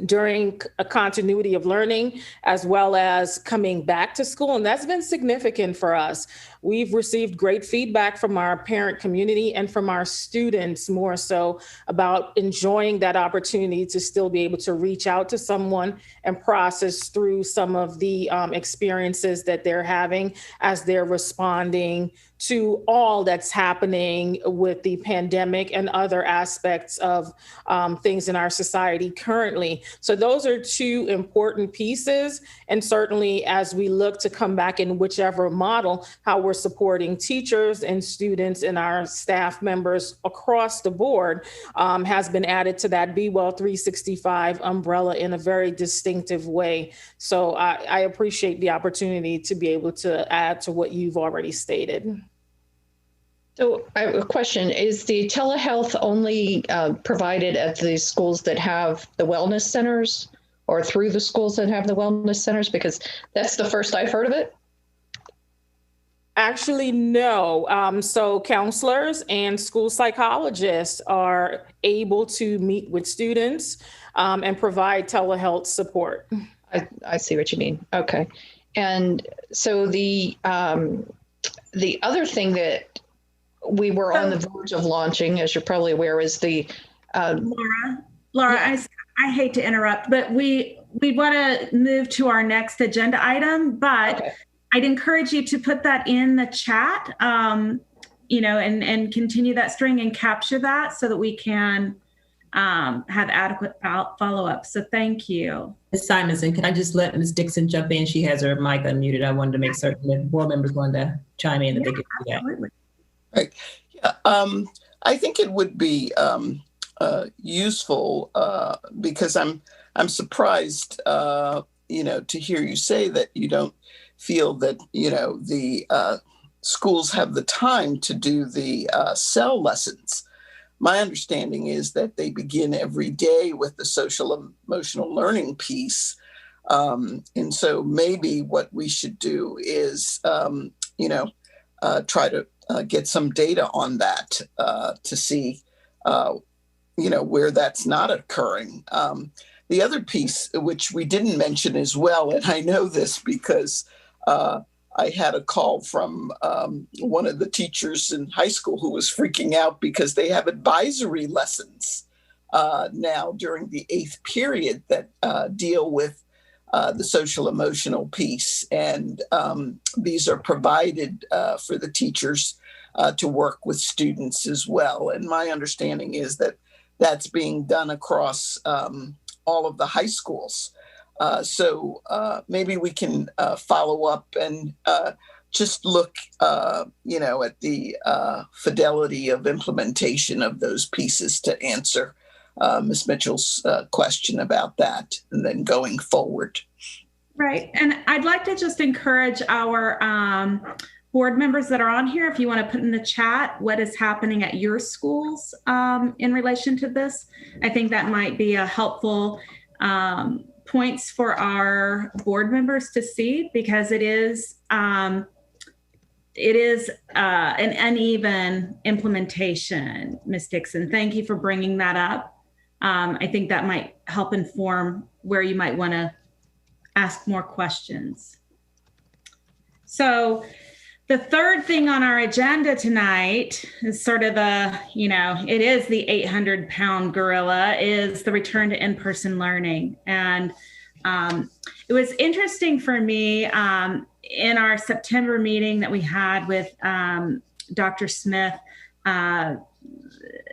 during a continuity of learning, as well as coming back to school. And that's been significant for us. We've received great feedback from our parent community and from our students more so about enjoying that opportunity to still be able to reach out to someone and process through some of the experiences that they're having as they're responding to all that's happening with the pandemic and other aspects of things in our society currently. So those are two important pieces. And certainly as we look to come back in whichever model, how we're supporting teachers and students and our staff members across the board has been added to that Be Well 365 umbrella in a very distinctive way. So I appreciate the opportunity to be able to add to what you've already stated. So I have a question. Is the telehealth only provided at the schools that have the wellness centers, or through the schools that have the wellness centers? Because that's the first I've heard of it. Actually, no. So counselors and school psychologists are able to meet with students and provide telehealth support. I see what you mean. Okay. And so the other thing that we were on the verge of launching, as you're probably aware, is the Laura, I hate to interrupt, but we want to move to our next agenda item, but okay. I'd encourage you to put that in the chat, and continue that string and capture that so that we can have adequate follow-up. So thank you. Ms. Simonson, can I just let Ms. Dixon jump in? She has her mic unmuted. I wanted to make certain that board members wanted to chime in. That they could do that. Absolutely. Right. Yeah. I think it would be useful because I'm surprised, to hear you say that you don't feel that, the schools have the time to do the CEL lessons. My understanding is that they begin every day with the social emotional learning piece. And so maybe what we should do is, try to get some data on that to see where that's not occurring. The other piece, which we didn't mention as well, and I know this because I had a call from one of the teachers in high school who was freaking out because they have advisory lessons now during the 8th period that deal with the social emotional piece. And these are provided for the teachers to work with students as well. And my understanding is that that's being done across all of the high schools. So maybe we can follow up and just look, at the fidelity of implementation of those pieces to answer Ms. Mitchell's question about that, and then going forward. Right. And I'd like to just encourage our board members that are on here, if you want to put in the chat what is happening at your schools in relation to this. I think that might be a helpful points for our board members to see, because it is an uneven implementation. Ms. Dixon, thank you for bringing that up. I think that might help inform where you might want to ask more questions. So the third thing on our agenda tonight is sort of it is the 800-pound gorilla, is the return to in-person learning. And it was interesting for me in our September meeting that we had with Dr. Smith.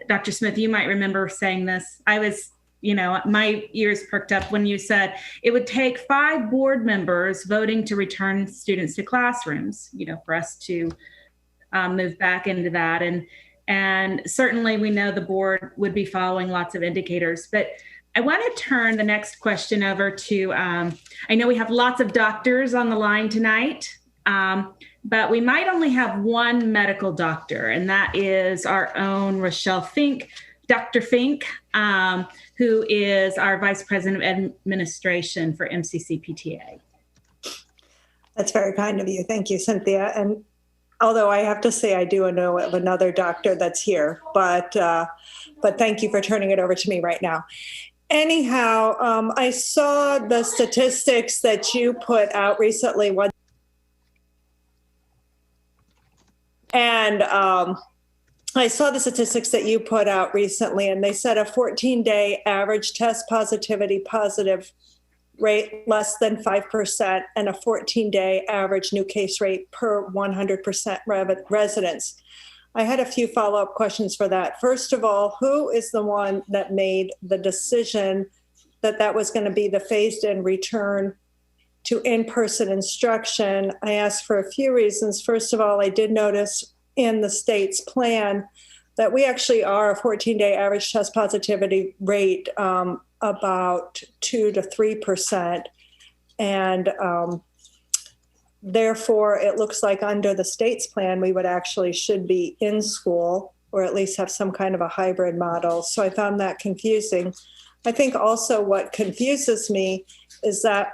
Dr. Smith, you might remember saying this. I was, my ears perked up when you said it would take 5 board members voting to return students to classrooms, for us to move back into that. And certainly we know the board would be following lots of indicators, but I want to turn the next question over to, I know we have lots of doctors on the line tonight, but we might only have one medical doctor, and that is our own Rochelle Fink, Dr. Fink, who is our Vice President of Administration for MCCPTA. That's very kind of you. Thank you, Cynthia. And although I have to say I do know of another doctor that's here, but thank you for turning it over to me right now. Anyhow, I saw the statistics that you put out recently. And I saw the statistics that you put out recently, and they said a 14-day average test positivity positive rate less than 5% and a 14-day average new case rate per 100% residents. I had a few follow-up questions for that. First of all, who is the one that made the decision that that was going to be the phased-in return to in-person instruction? I asked for a few reasons. First of all, I did notice in the state's plan that we actually are a 14-day average test positivity rate about 2 to 3%. And therefore, it looks like under the state's plan, we would actually should be in school or at least have some kind of a hybrid model. So I found that confusing. I think also what confuses me is that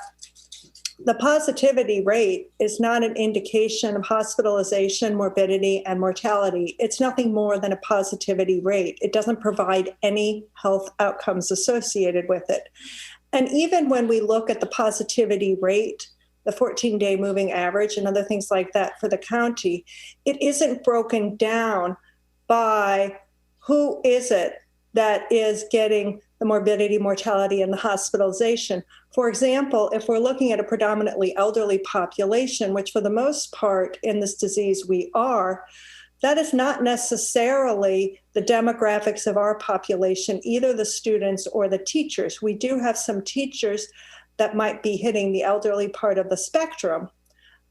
the positivity rate is not an indication of hospitalization, morbidity, and mortality. It's nothing more than a positivity rate. It doesn't provide any health outcomes associated with it. And even when we look at the positivity rate, the 14-day moving average and other things like that for the county, it isn't broken down by who is it that is getting the morbidity, mortality, and the hospitalization. For example, if we're looking at a predominantly elderly population, which for the most part in this disease we are, that is not necessarily the demographics of our population, either the students or the teachers. We do have some teachers that might be hitting the elderly part of the spectrum,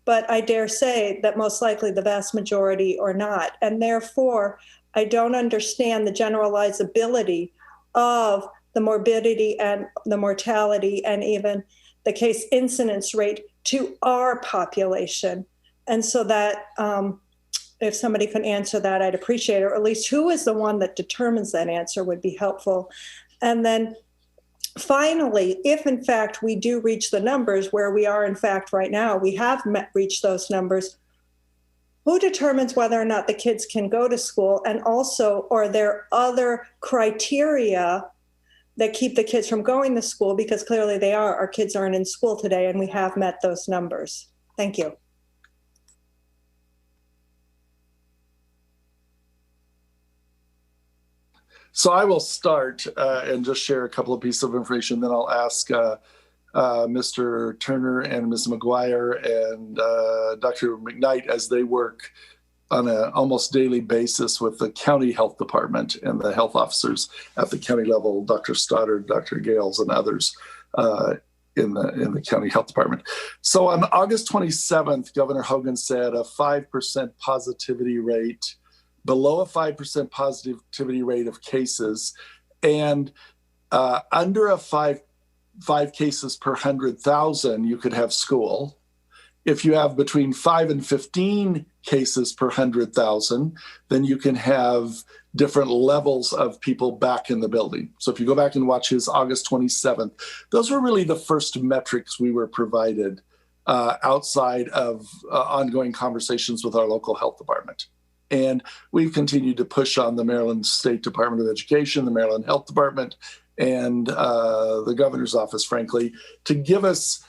but I dare say that most likely the vast majority are not. And therefore, I don't understand the generalizability of the morbidity and the mortality and even the case incidence rate to our population. And so that if somebody can answer that, I'd appreciate it, or at least who is the one that determines that answer would be helpful. And then finally, if in fact we do reach the numbers where we are in fact right now, we have reached those numbers, Who determines whether or not the kids can go to school? And also, are there other criteria that keep the kids from going to school? Because clearly they are. Our kids aren't in school today, and we have met those numbers. Thank you. So I will start and just share a couple of pieces of information. Then I'll ask Mr. Turner and Ms. McGuire and Dr. McKnight, as they work on an almost daily basis with the county health department and the health officers at the county level, Dr. Stoddard, Dr. Gales, and others in the county health department. So on August 27th, Governor Hogan said a 5% positivity rate, below a 5% positivity rate of cases, and under a five cases per 100,000, you could have school. If you have between 5 and 15 cases per 100,000, then you can have different levels of people back in the building. So if you go back and watch his August 27th, those were really the first metrics we were provided outside of ongoing conversations with our local health department. And we've continued to push on the Maryland State Department of Education, the Maryland Health Department, and the governor's office, frankly, to give us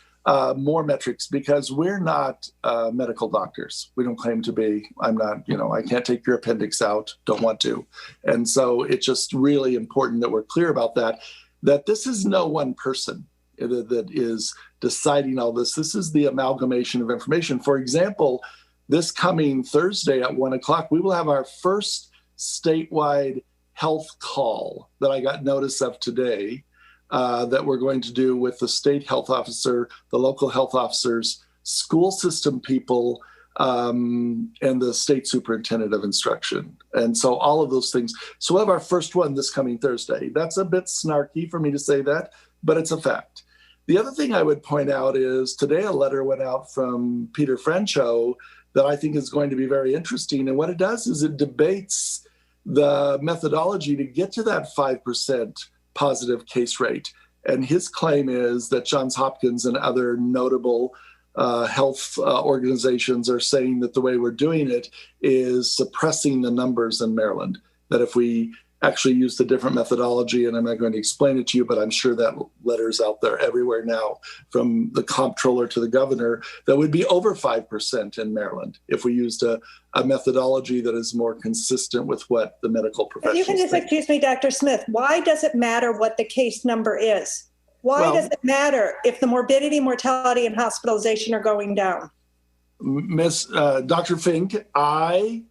more metrics, because we're not medical doctors. We don't claim to be. I'm not, I can't take your appendix out, don't want to. And so it's just really important that we're clear about that this is no one person that is deciding all this. This is the amalgamation of information. For example, this coming Thursday at 1:00, we will have our first statewide health call that I got notice of today that we're going to do with the state health officer, the local health officers, school system people, and the state superintendent of instruction. And so all of those things. So we'll have our first one this coming Thursday. That's a bit snarky for me to say that, but it's a fact. The other thing I would point out is today a letter went out from Peter Francho that I think is going to be very interesting. And what it does is it debates the methodology to get to that 5% positive case rate. And his claim is that Johns Hopkins and other notable health organizations are saying that the way we're doing it is suppressing the numbers in Maryland, that if we actually used a different methodology, and I'm not going to explain it to you, but I'm sure that letter's out there everywhere now, from the comptroller to the governor, that would be over 5% in Maryland if we used a methodology that is more consistent with what the medical professionals think. You can just excuse me, Dr. Smith, why does it matter what the case number is? Why does it matter if the morbidity, mortality, and hospitalization are going down? Dr. Fink, I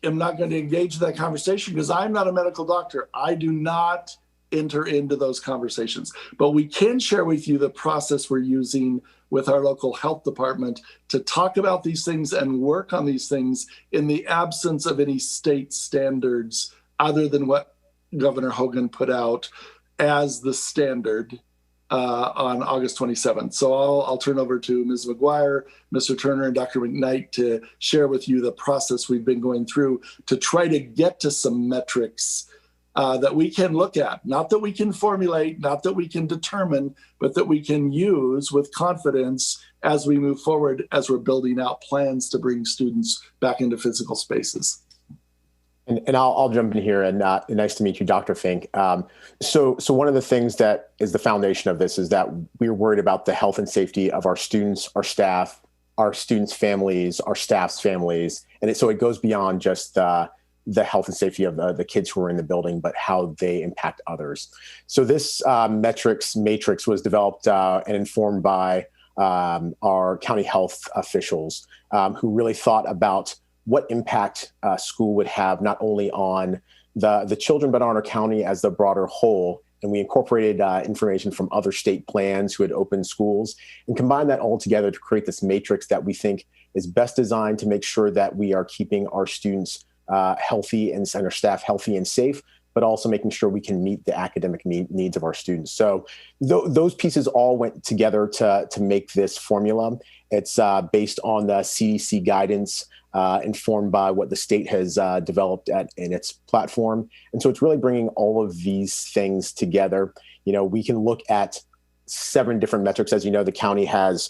am not going to engage in that conversation because I'm not a medical doctor. I do not enter into those conversations. But we can share with you the process we're using with our local health department to talk about these things and work on these things in the absence of any state standards other than what Governor Hogan put out as the standard on August 27th. So I'll turn over to Ms. McGuire, Mr. Turner, and Dr. McKnight to share with you the process we've been going through to try to get to some metrics that we can look at, not that we can formulate, not that we can determine, but that we can use with confidence as we move forward, as we're building out plans to bring students back into physical spaces. And I'll jump in here, and nice to meet you, Dr. Fink. So one of the things that is the foundation of this is that we're worried about the health and safety of our students, our staff, our students' families, our staff's families. And so it goes beyond just the health and safety of the kids who are in the building, but how they impact others. So this metrics matrix was developed and informed by our county health officials who really thought about what impact school would have not only on the children, but on our county as the broader whole. And we incorporated information from other state plans who had opened schools and combined that all together to create this matrix that we think is best designed to make sure that we are keeping our students healthy and our staff healthy and safe, but also making sure we can meet the academic needs of our students. So those pieces all went together to make this formula. It's based on the CDC guidance, informed by what the state has developed in its platform. And so it's really bringing all of these things together. We can look at 7 different metrics. As you know, the county has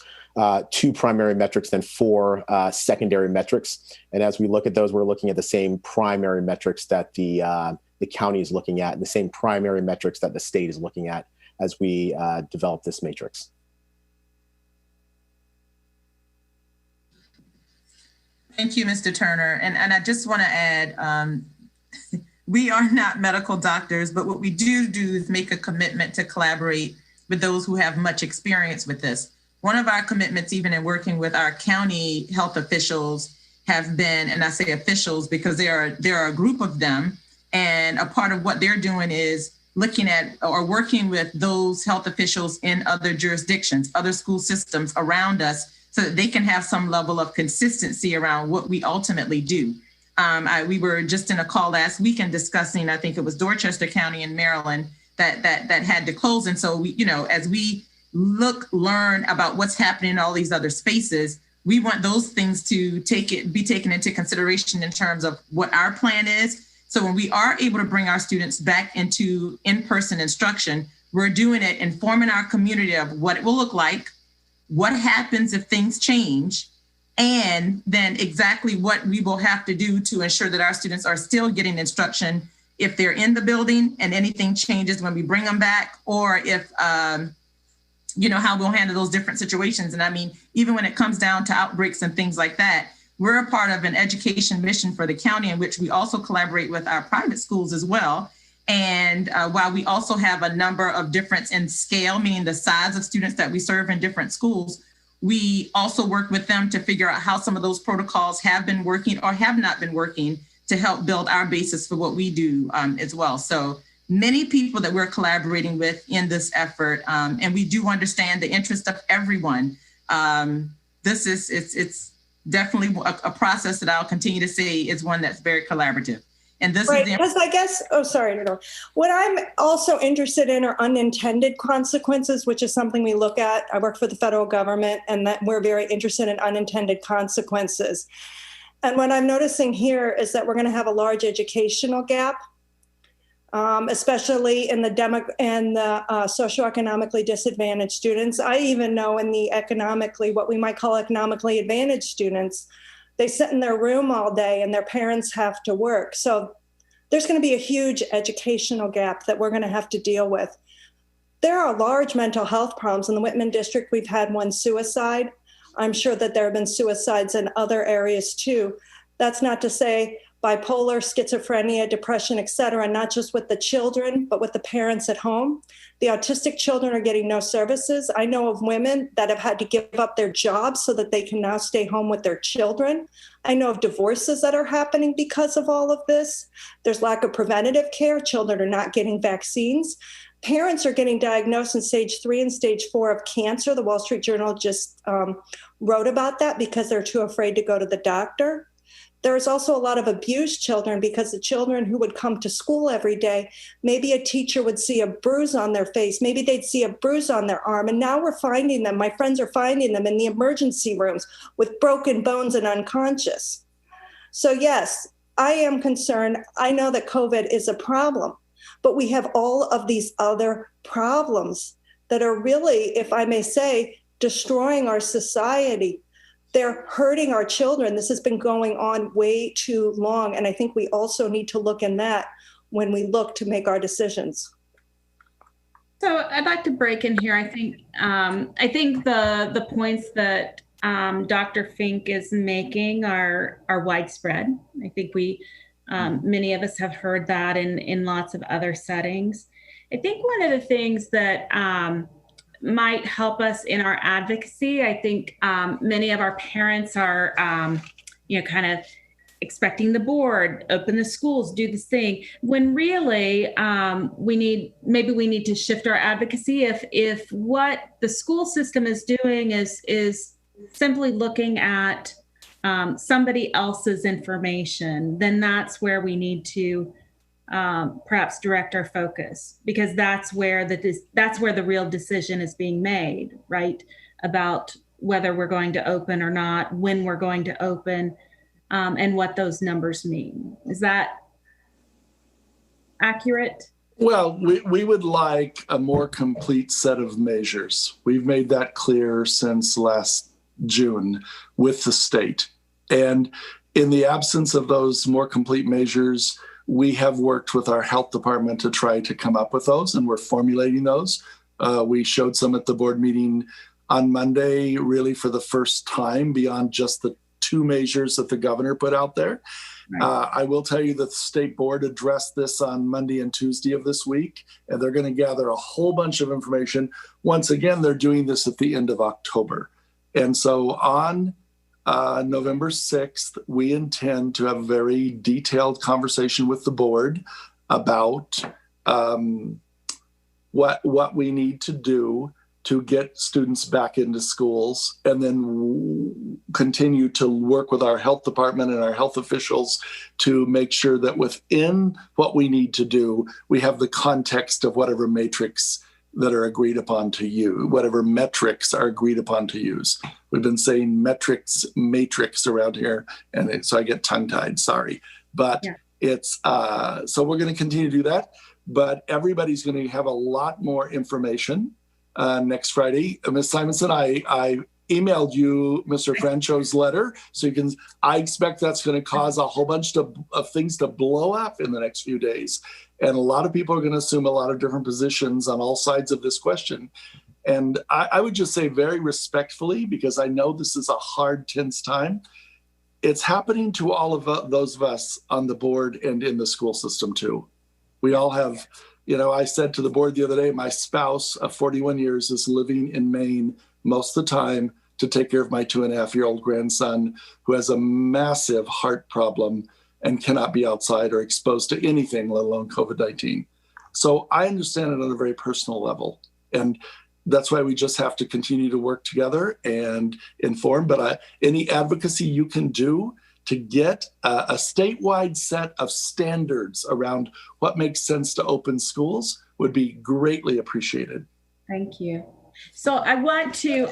2 primary metrics and 4 secondary metrics. And as we look at those, we're looking at the same primary metrics that the county is looking at, and the same primary metrics that the state is looking at as we develop this matrix. Thank you, Mr. Turner. And I just want to add, we are not medical doctors, but what we do is make a commitment to collaborate with those who have much experience with this. One of our commitments, even in working with our county health officials, have been, and I say officials because there are a group of them, and a part of what they're doing is looking at or working with those health officials in other jurisdictions, other school systems around us, so that they can have some level of consistency around what we ultimately do. We were just in a call last weekend discussing, I think it was Dorchester County in Maryland that had to close. And so we, as we learn about what's happening in all these other spaces, we want those things to be taken into consideration in terms of what our plan is. So when we are able to bring our students back into in-person instruction, we're doing it informing our community of what it will look like, what happens if things change, and then exactly what we will have to do to ensure that our students are still getting instruction if they're in the building and anything changes when we bring them back, or if, how we'll handle those different situations. And I mean, even when it comes down to outbreaks and things like that, we're a part of an education mission for the county in which we also collaborate with our private schools as well. And while we also have a number of difference in scale, meaning the size of students that we serve in different schools, we also work with them to figure out how some of those protocols have been working or have not been working to help build our basis for what we do as well. So many people that we're collaborating with in this effort, and we do understand the interest of everyone. It's definitely a process that I'll continue to say is one that's very collaborative. And this right, is because I guess, what I'm also interested in are unintended consequences, which is something we look at. I work for the federal government, and that we're very interested in unintended consequences. And what I'm noticing here is that we're going to have a large educational gap, especially in the socioeconomically disadvantaged students. I even know in the what we might call economically advantaged students, they sit in their room all day and their parents have to work. So there's going to be a huge educational gap that we're going to have to deal with. There are large mental health problems. In the Whitman district, we've had 1 suicide. I'm sure that there have been suicides in other areas too. That's not to say bipolar, schizophrenia, depression, et cetera, not just with the children, but with the parents at home. The autistic children are getting no services. I know of women that have had to give up their jobs so that they can now stay home with their children. I know of divorces that are happening because of all of this. There's lack of preventative care. Children are not getting vaccines. Parents are getting diagnosed in stage 3 and stage 4 of cancer. The Wall Street Journal just wrote about that because they're too afraid to go to the doctor. There's also a lot of abused children because the children who would come to school every day, maybe a teacher would see a bruise on their face, maybe they'd see a bruise on their arm, and now we're finding them, my friends are finding them in the emergency rooms with broken bones and unconscious. So yes, I am concerned. I know that COVID is a problem, but we have all of these other problems that are really, if I may say, destroying our society. They're hurting our children. This has been going on way too long. And I think we also need to look in that when we look to make our decisions. So I'd like to break in here. I think the points that Dr. Fink is making are widespread. I think many of us have heard that in lots of other settings. I think one of the things that might help us in our advocacy. I think many of our parents are, kind of expecting the board, open the schools, do this thing, when really we need to shift our advocacy. If what the school system is doing is simply looking at somebody else's information, then that's where we need to perhaps direct our focus, because that's where the real decision is being made, right? About whether we're going to open or not, when we're going to open, and what those numbers mean. Is that accurate? Well, we would like a more complete set of measures. We've made that clear since last June with the state. And in the absence of those more complete measures, we have worked with our health department to try to come up with those, and we're formulating those. We showed some at the board meeting on Monday, really for the first time, beyond just the 2 measures that the governor put out there. Right. I will tell you that the state board addressed this on Monday and Tuesday of this week, and they're going to gather a whole bunch of information. Once again, they're doing this at the end of October. And so on November 6th, we intend to have a very detailed conversation with the board about what we need to do to get students back into schools, and then continue to work with our health department and our health officials to make sure that within what we need to do, we have the context of whatever matrix that are agreed upon to use, whatever metrics are agreed upon to use. We've been saying matrix around here, and so I get tongue-tied, sorry. But yeah. It's, so we're gonna continue to do that, but everybody's gonna have a lot more information next Friday. Ms. Simonson, I emailed you Mr. Francho's letter, so you can. I expect that's going to cause a whole bunch of things to blow up in the next few days, and a lot of people are going to assume a lot of different positions on all sides of this question. And I would just say very respectfully, because I know this is a hard, tense time. It's happening to all of those of us on the board and in the school system too. We all have. You know, I said to the board the other day, my spouse of 41 years is living in Maine most of the time to take care of my 2.5-year-old grandson who has a massive heart problem and cannot be outside or exposed to anything, let alone COVID-19. So I understand it on a very personal level. And that's why we just have to continue to work together and inform. But any advocacy you can do to get a statewide set of standards around what makes sense to open schools would be greatly appreciated. Thank you. So I want to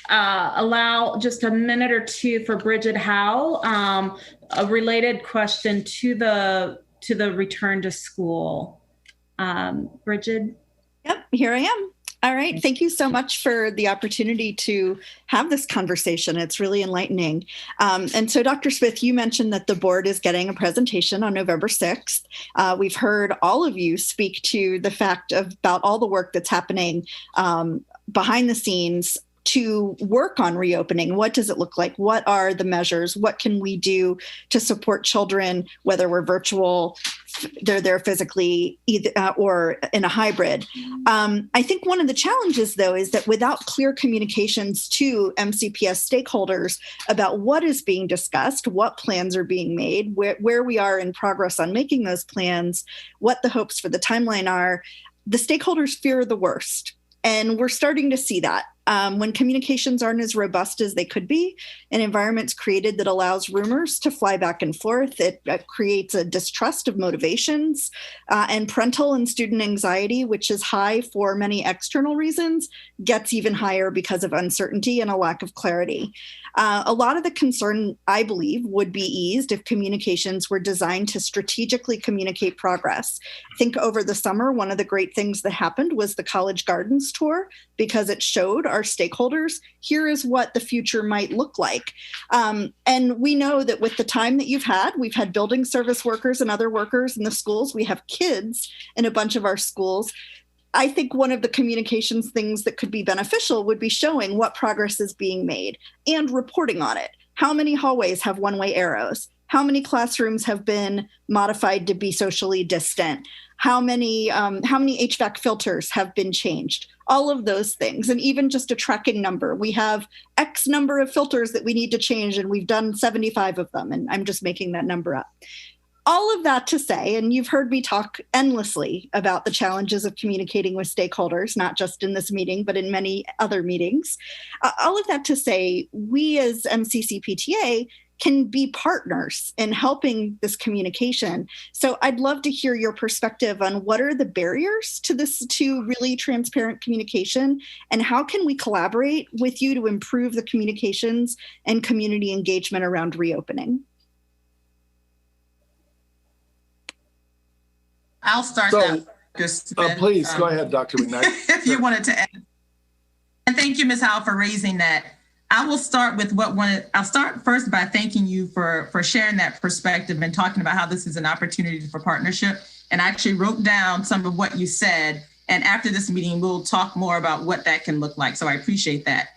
allow just a minute or two for Bridget Howe, a related question to the return to school. Bridget? Yep, here I am. All right. Thank you so much for the opportunity to have this conversation. It's really enlightening. And so, Dr. Smith, you mentioned that the board is getting a presentation on November 6th. We've heard all of you speak to the fact about all the work that's happening behind the scenes to work on reopening. What does it look like? What are the measures? What can we do to support children, whether we're virtual, they're there physically, either, or in a hybrid? I think one of the challenges, though, is that without clear communications to MCPS stakeholders about what is being discussed, what plans are being made, where we are in progress on making those plans, what the hopes for the timeline are, the stakeholders fear the worst. And we're starting to see that. When communications aren't as robust as they could be, an environment's created that allows rumors to fly back and forth. It creates a distrust of motivations, and parental and student anxiety, which is high for many external reasons, gets even higher because of uncertainty and a lack of clarity. A lot of the concern, I believe, would be eased if communications were designed to strategically communicate progress. I think over the summer, one of the great things that happened was the College Gardens tour, because it showed our stakeholders, here is what the future might look like. And we know that with the time that we've had building service workers and other workers in the schools, we have kids in a bunch of our schools. I think one of the communications things that could be beneficial would be showing what progress is being made and reporting on it. How many hallways have one-way arrows? How many classrooms have been modified to be socially distant? How many HVAC filters have been changed? All of those things, and even just a tracking number. We have X number of filters that we need to change, and we've done 75 of them, and I'm just making that number up. All of that to say, and you've heard me talk endlessly about the challenges of communicating with stakeholders, not just in this meeting, but in many other meetings. All of that to say, we as MCCPTA can be partners in helping this communication. So I'd love to hear your perspective on what are the barriers to really transparent communication, and how can we collaborate with you to improve the communications and community engagement around reopening? I'll start that. Smith. Please go ahead, Dr. McKnight. If you wanted to add. And thank you, Ms. Howell, for raising that. I will start with I'll start first by thanking you for sharing that perspective and talking about how this is an opportunity for partnership. And I actually wrote down some of what you said. And after this meeting, we'll talk more about what that can look like. So I appreciate that.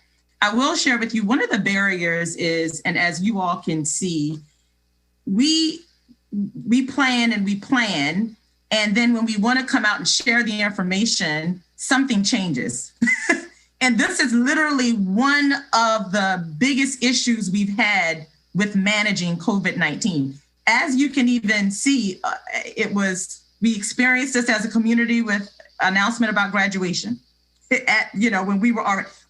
I will share with you, one of the barriers is, and as you all can see, we plan and we plan. And then when we want to come out and share the information, something changes. And this is literally one of the biggest issues we've had with managing COVID-19. As you can even see, we experienced this as a community with announcement about graduation. When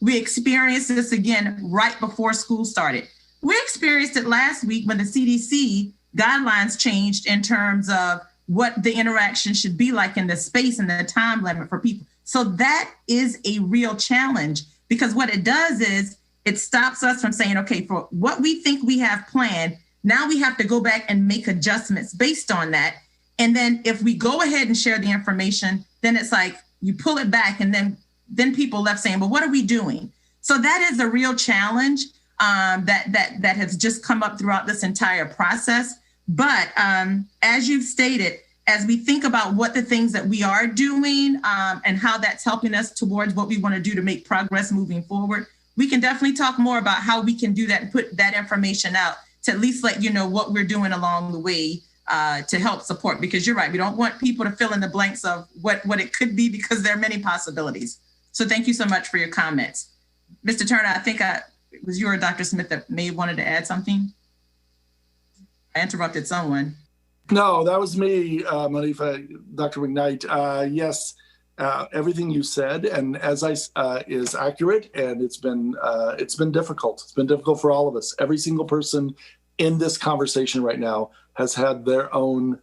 we experienced this again right before school started. We experienced it last week when the CDC guidelines changed in terms of what the interaction should be like in the space and the time limit for people. So that is a real challenge, because what it does is it stops us from saying, okay, for what we think we have planned, now we have to go back and make adjustments based on that. And then if we go ahead and share the information, then it's like you pull it back, and then people left saying, well, what are we doing? So that is a real challenge that has just come up throughout this entire process. But as you've stated, as we think about what the things that we are doing and how that's helping us towards what we want to do to make progress moving forward, we can definitely talk more about how we can do that and put that information out to at least let you know what we're doing along the way to help support. Because you're right, we don't want people to fill in the blanks of what it could be, because there are many possibilities. So thank you so much for your comments. Mr. Turner, I think it was you or Dr. Smith that may have wanted to add something. I interrupted someone. No, that was me, Manifa, Dr. McKnight. Yes, everything you said, and as is accurate, and it's been difficult. It's been difficult for all of us. Every single person in this conversation right now has had their own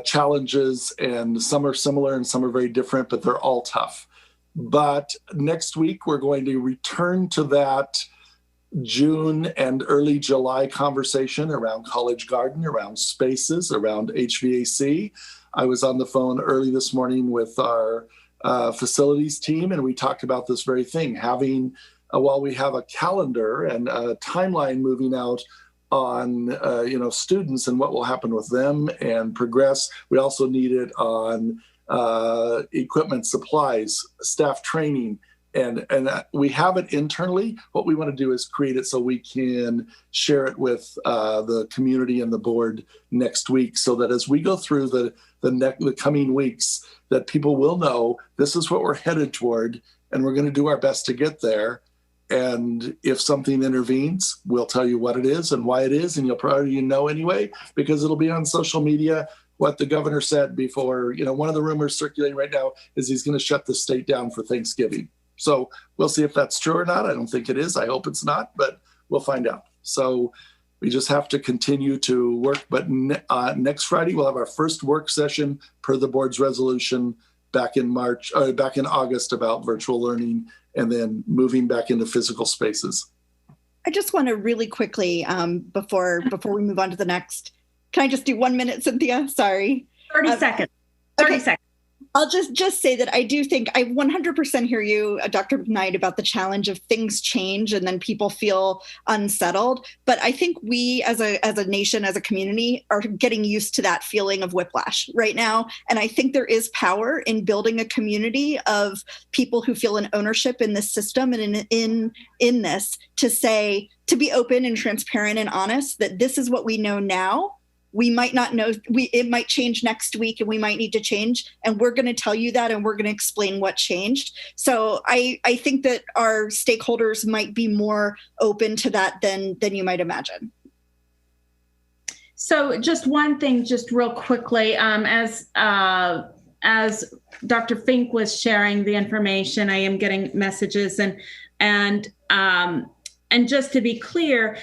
challenges, and some are similar and some are very different, but they're all tough. But next week, we're going to return to that June and early July conversation around College Garden, around spaces, around HVAC. I was on the phone early this morning with our facilities team, and we talked about this very thing. Having, while we have a calendar and a timeline moving out on students and what will happen with them and progress, we also need it on equipment, supplies, staff training. And we have it internally. What we want to do is create it so we can share it with the community and the board next week, so that as we go through the coming weeks, that people will know this is what we're headed toward, and we're going to do our best to get there. And if something intervenes, we'll tell you what it is and why it is, and you'll probably know anyway, because it'll be on social media. What the governor said before, one of the rumors circulating right now is he's going to shut the state down for Thanksgiving. So we'll see if that's true or not. I don't think it is. I hope it's not, but we'll find out. So we just have to continue to work. But next Friday, we'll have our first work session per the board's resolution back in August about virtual learning, and then moving back into physical spaces. I just want to really quickly, before we move on to the next, can I just do 1 minute, Cynthia? Sorry. 30 seconds. 30 seconds. I'll just say that I do think I 100% hear you, Dr. McKnight, about the challenge of things change and then people feel unsettled. But I think we as a nation, as a community, are getting used to that feeling of whiplash right now. And I think there is power in building a community of people who feel an ownership in this system and in this, to say, to be open and transparent and honest that this is what we know now. We might not know, it might change next week and we might need to change. And we're going to tell you that, and we're going to explain what changed. So I think that our stakeholders might be more open to that than you might imagine. So just one thing, just real quickly, as Dr. Fink was sharing the information, I am getting messages and just to be clear,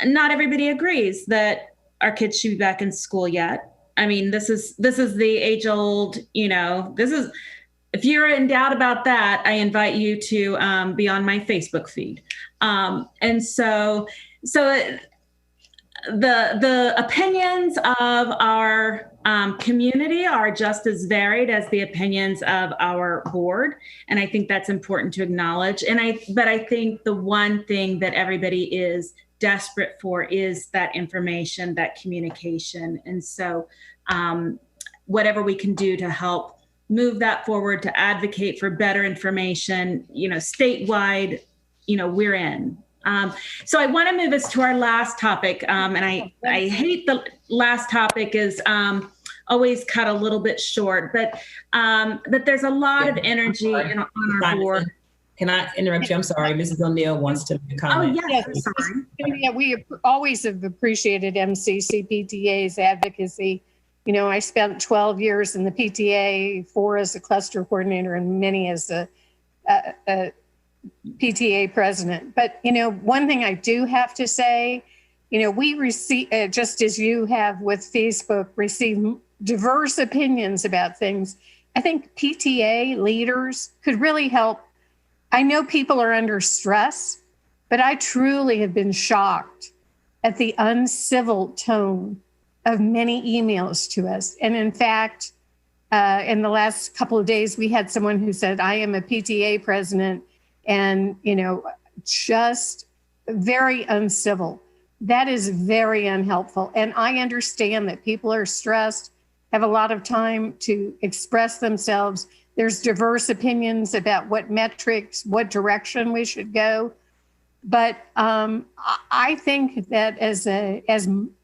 not everybody agrees that our kids should be back in school yet. I mean, this is the age old, if you're in doubt about that, I invite you to be on my Facebook feed. And so the opinions of our community are just as varied as the opinions of our board. And I think that's important to acknowledge. But I think the one thing that everybody is desperate for is that information, that communication. And so whatever we can do to help move that forward, to advocate for better information, statewide, we're in. So I want to move us to our last topic. And I hate the last topic is always cut a little bit short, but there's a lot of energy on our board. Can I interrupt you? I'm sorry. Mrs. O'Neill wants to comment. Oh, yes. I'm sorry. Yeah, we always have appreciated MCCPTA's advocacy. I spent 12 years in the PTA, 4 as a cluster coordinator and many as a PTA president. But, one thing I do have to say, we receive, just as you have with Facebook, receive diverse opinions about things. I think PTA leaders could really help. I know people are under stress, but I truly have been shocked at the uncivil tone of many emails to us. And in fact, in the last couple of days, we had someone who said, I am a PTA president, and, just very uncivil. That is very unhelpful. And I understand that people are stressed, have a lot of time to express themselves. There's diverse opinions about what metrics, what direction we should go. But I think that as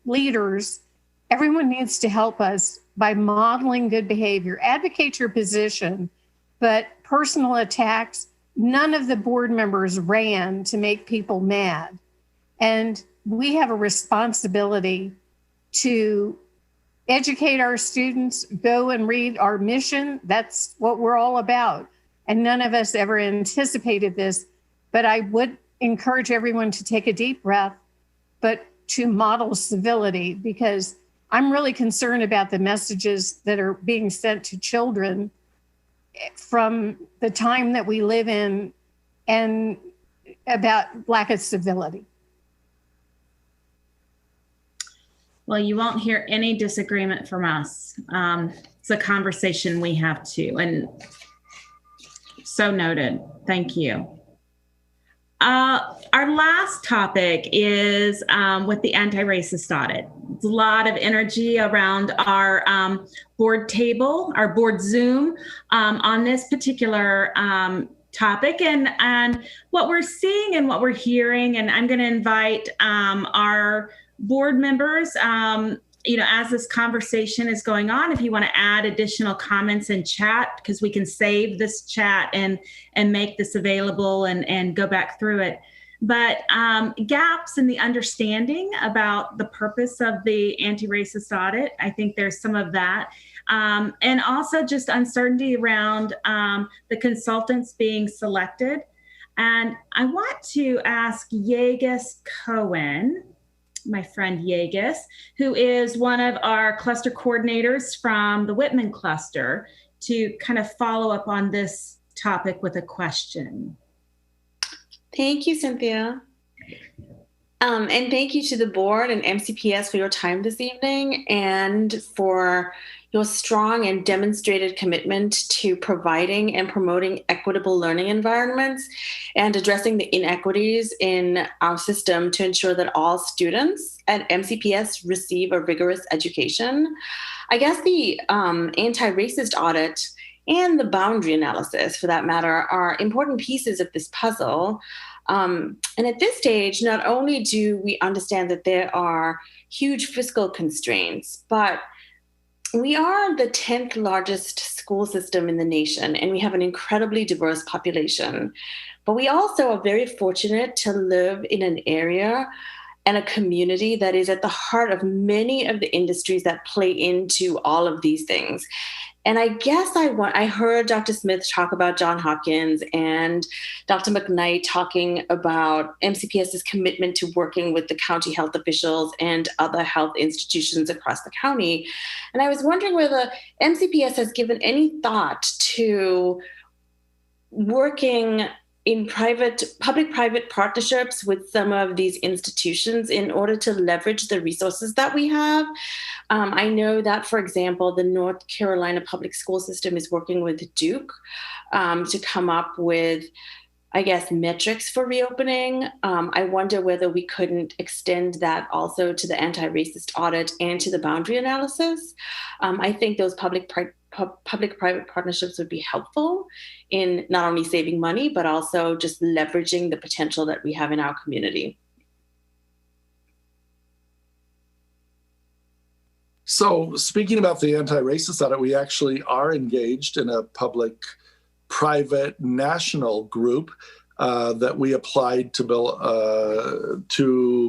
leaders, everyone needs to help us by modeling good behavior. Advocate your position, but personal attacks, none of the board members ran to make people mad. And we have a responsibility to educate our students, go and read our mission. That's what we're all about. And none of us ever anticipated this, but I would encourage everyone to take a deep breath, but to model civility, because I'm really concerned about the messages that are being sent to children from the time that we live in and about lack of civility. Well, you won't hear any disagreement from us. It's a conversation we have too, and so noted. Thank you. Our last topic is with the anti-racist audit. It's a lot of energy around our board table, our board Zoom on this particular topic, and what we're seeing and what we're hearing. And I'm going to invite our board members, as this conversation is going on, if you want to add additional comments in chat, because we can save this chat and make this available and go back through it. But gaps in the understanding about the purpose of the anti-racist audit, I think there's some of that. And also just uncertainty around the consultants being selected. And I want to ask Yegis Cohen, my friend Yegis, who is one of our cluster coordinators from the Whitman cluster, to kind of follow up on this topic with a question. Thank you, Cynthia. And thank you to the board and MCPS for your time this evening and for your strong and demonstrated commitment to providing and promoting equitable learning environments and addressing the inequities in our system to ensure that all students at MCPS receive a rigorous education. I guess the anti-racist audit and the boundary analysis, for that matter, are important pieces of this puzzle. And at this stage, not only do we understand that there are huge fiscal constraints, but we are the 10th largest school system in the nation, and we have an incredibly diverse population. But we also are very fortunate to live in an area and a community that is at the heart of many of the industries that play into all of these things. And I guess I heard Dr. Smith talk about Johns Hopkins and Dr. McKnight talking about MCPS's commitment to working with the county health officials and other health institutions across the county. And I was wondering whether MCPS has given any thought to working in public-private partnerships with some of these institutions in order to leverage the resources that we have. I know that, for example, the North Carolina public school system is working with Duke to come up with, I guess, metrics for reopening. I wonder whether we couldn't extend that also to the anti-racist audit and to the boundary analysis. I think those public-private partnerships would be helpful in not only saving money, but also just leveraging the potential that we have in our community. So speaking about the anti-racist audit, we actually are engaged in a public-private national group that we applied to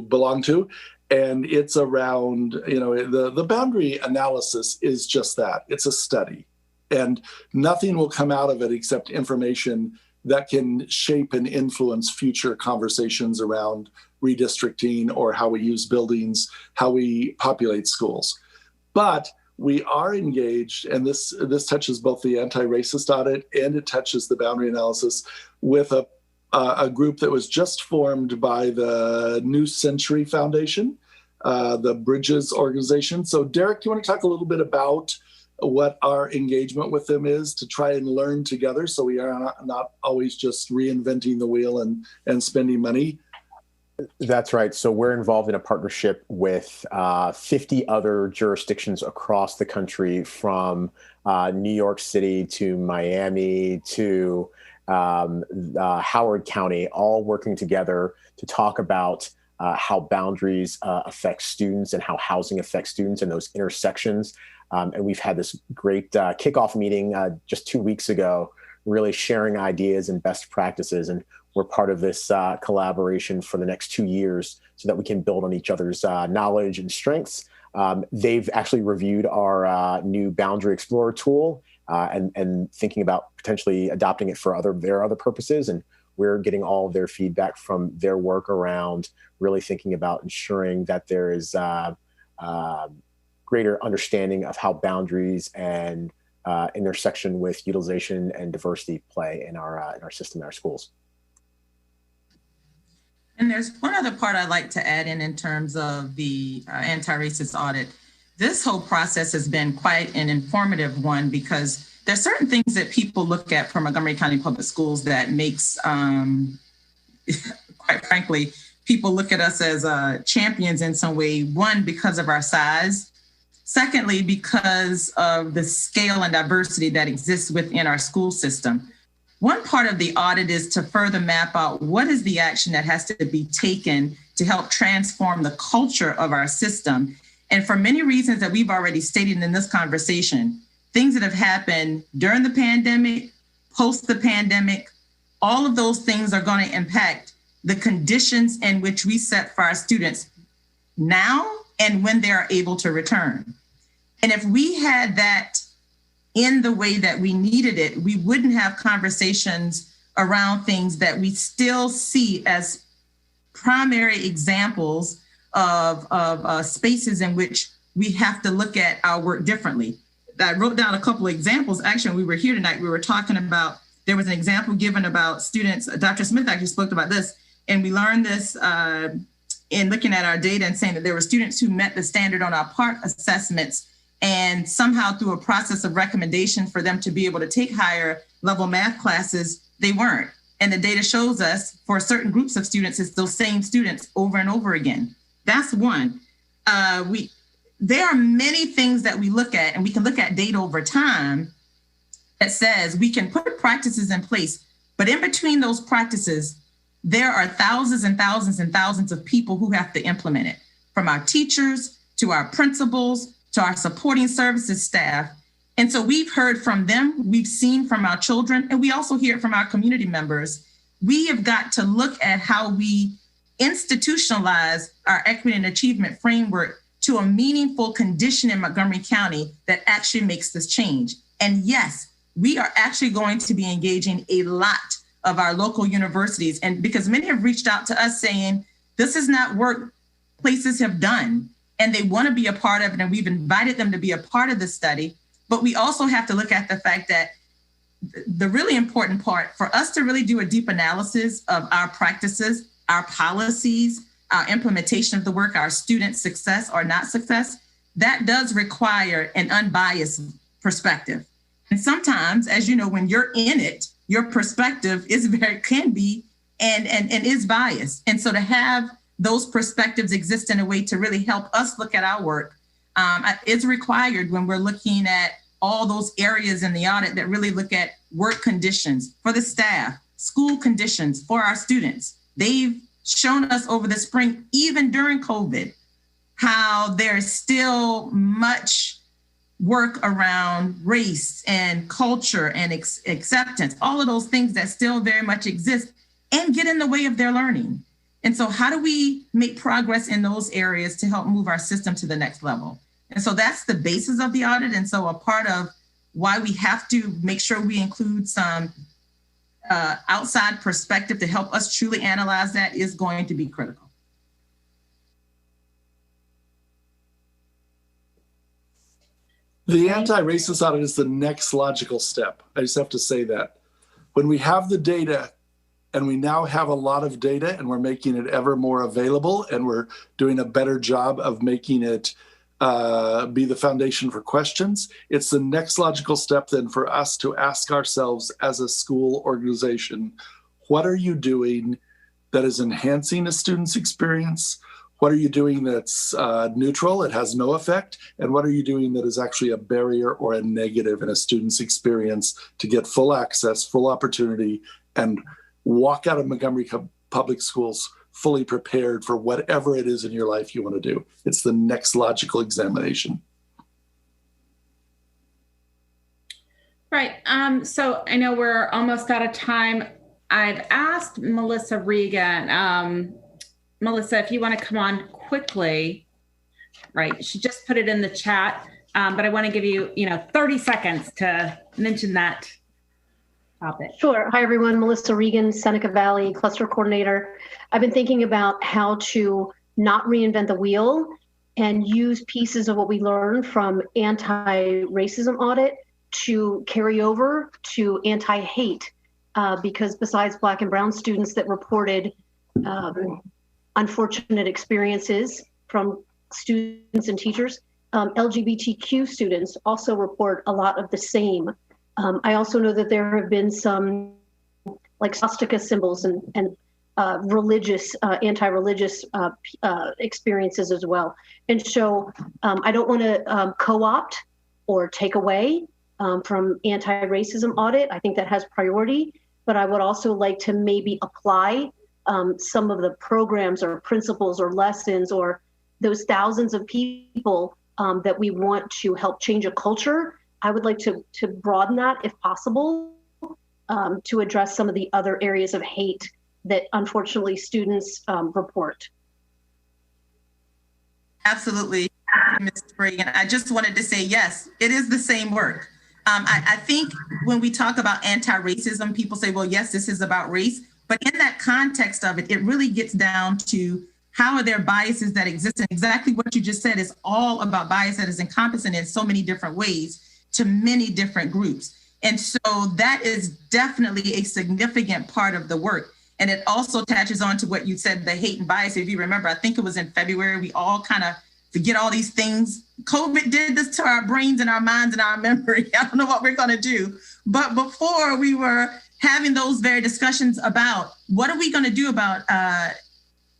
belong to. And it's around, the boundary analysis is just that. It's a study. And nothing will come out of it except information that can shape and influence future conversations around redistricting or how we use buildings, how we populate schools. But we are engaged, and this touches both the anti-racist audit and it touches the boundary analysis, with a group that was just formed by the New Century Foundation, the Bridges organization. So Derek, do you want to talk a little bit about what our engagement with them is to try and learn together so we are not always just reinventing the wheel and spending money? That's right. So we're involved in a partnership with 50 other jurisdictions across the country, from New York City to Miami to Howard County, all working together to talk about how boundaries affect students and how housing affects students and those intersections. And we've had this great kickoff meeting just 2 weeks ago, really sharing ideas and best practices. And we're part of this collaboration for the next 2 years so that we can build on each other's knowledge and strengths. They've actually reviewed our new Boundary Explorer tool and thinking about potentially adopting it for their other purposes. And we're getting all of their feedback from their work around really thinking about ensuring that there is greater understanding of how boundaries and intersection with utilization and diversity play in our system, in our schools. And there's one other part I'd like to add in terms of the anti-racist audit. This whole process has been quite an informative one, because there's certain things that people look at from Montgomery County Public Schools that makes, quite frankly, people look at us as champions in some way. One, because of our size. Secondly, because of the scale and diversity that exists within our school system. One part of the audit is to further map out what is the action that has to be taken to help transform the culture of our system. And for many reasons that we've already stated in this conversation, things that have happened during the pandemic, post the pandemic, all of those things are going to impact the conditions in which we set for our students now and when they are able to return. And if we had that in the way that we needed it, we wouldn't have conversations around things that we still see as primary examples of spaces in which we have to look at our work differently. I wrote down a couple of examples. Actually, we were here tonight, we were talking about, there was an example given about students, Dr. Smith actually spoke about this, and we learned this in looking at our data and saying that there were students who met the standard on our PART assessments, and somehow through a process of recommendation for them to be able to take higher level math classes, they weren't. And the data shows us for certain groups of students, it's those same students over and over again. That's one. There are many things that we look at, and we can look at data over time that says we can put practices in place, but in between those practices, there are thousands and thousands and thousands of people who have to implement it, from our teachers to our principals to our supporting services staff. And so we've heard from them, we've seen from our children, and we also hear it from our community members. We have got to look at how we institutionalize our equity and achievement framework to a meaningful condition in Montgomery County that actually makes this change. And yes, we are actually going to be engaging a lot of our local universities, and because many have reached out to us saying, this is not work places have done, and they want to be a part of it, and we've invited them to be a part of the study. But we also have to look at the fact that the really important part for us to really do a deep analysis of our practices, our policies, our implementation of the work, our student success or not success, that does require an unbiased perspective. And sometimes, as you know, when you're in it, your perspective can be and is biased. And so to have those perspectives exist in a way to really help us look at our work is required when we're looking at all those areas in the audit that really look at work conditions for the staff, school conditions for our students. They've shown us over the spring, even during COVID, how there's still much work around race and culture and acceptance, all of those things that still very much exist and get in the way of their learning. And so how do we make progress in those areas to help move our system to the next level? And so that's the basis of the audit. And so a part of why we have to make sure we include some outside perspective to help us truly analyze that is going to be critical. The anti-racist audit is the next logical step. I just have to say that. When we have the data, and we now have a lot of data, and we're making it ever more available, and we're doing a better job of making it be the foundation for questions, it's the next logical step then for us to ask ourselves as a school organization, what are you doing that is enhancing a student's experience? What are you doing that's neutral, it has no effect? And what are you doing that is actually a barrier or a negative in a student's experience to get full access, full opportunity, and walk out of Montgomery Public Schools fully prepared for whatever it is in your life you want to do? It's the next logical examination. Right. So I know we're almost out of time. I've asked Melissa Regan. Melissa, if you want to come on quickly, right? She just put it in the chat, but I want to give you, 30 seconds to mention that topic. Sure. Hi, everyone. Melissa Regan, Seneca Valley Cluster Coordinator. I've been thinking about how to not reinvent the wheel and use pieces of what we learned from anti-racism audit to carry over to anti-hate, because besides Black and Brown students that reported unfortunate experiences from students and teachers, LGBTQ students also report a lot of the same. I also know that there have been some like swastika symbols and religious, anti-religious experiences as well. And so I don't want to co-opt or take away from anti-racism audit. I think that has priority, but I would also like to maybe apply some of the programs or principles or lessons or those thousands of people that we want to help change a culture. I would like to broaden that if possible to address some of the other areas of hate that unfortunately students report. Absolutely, Ms. Reagan. I just wanted to say, yes, it is the same work. I think when we talk about anti-racism, people say, well, yes, this is about race. But in that context of it, it really gets down to how are there biases that exist? And exactly what you just said is all about bias that is encompassing in so many different ways to many different groups. And so that is definitely a significant part of the work. And it also attaches on to what you said, the hate and bias. If you remember, I think it was in February, we all kind of forget all these things. COVID did this to our brains and our minds and our memory. I don't know what we're going to do. But before we were having those very discussions about what are we going to do about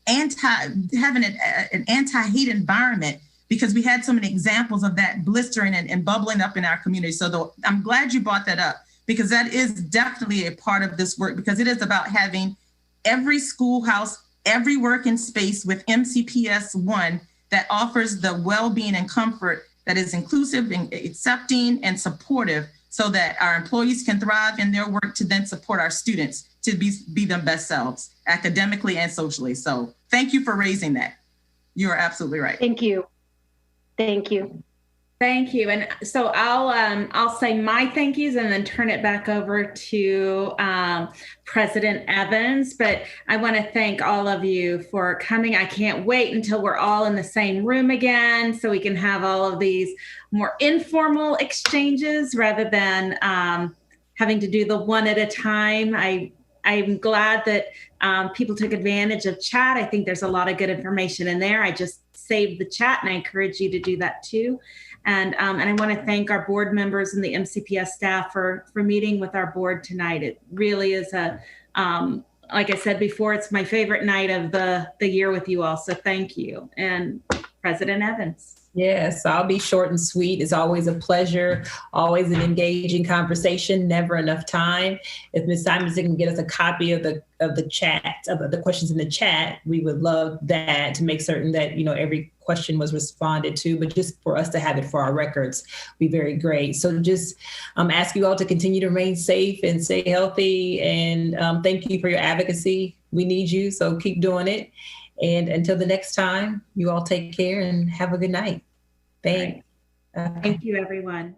having an anti-hate environment, because we had so many examples of that blistering and bubbling up in our community. So I'm glad you brought that up, because that is definitely a part of this work, because it is about having every schoolhouse, every working space with MCPS-1 that offers the well-being and comfort that is inclusive and accepting and supportive, so that our employees can thrive in their work to then support our students to be their best selves academically and socially. So thank you for raising that. You are absolutely right. Thank you. Thank you. Thank you. And so I'll say my thank yous and then turn it back over to President Evans. But I want to thank all of you for coming. I can't wait until we're all in the same room again so we can have all of these more informal exchanges rather than having to do the one at a time. I'm glad that people took advantage of chat. I think there's a lot of good information in there. I just saved the chat, and I encourage you to do that too. And I want to thank our board members and the MCPS staff for meeting with our board tonight. It really is like I said before, it's my favorite night of the year with you all. So thank you. And President Evans. Yes, I'll be short and sweet. It's always a pleasure, always an engaging conversation, never enough time. If Ms. Simonson can get us a copy of the chat, of the questions in the chat, we would love that to make certain that, every question was responded to, but just for us to have it for our records be very great. So just ask you all to continue to remain safe and stay healthy. And thank you for your advocacy. We need you, so keep doing it. And until the next time, you all take care and have a good night. Thanks. Thank you, everyone.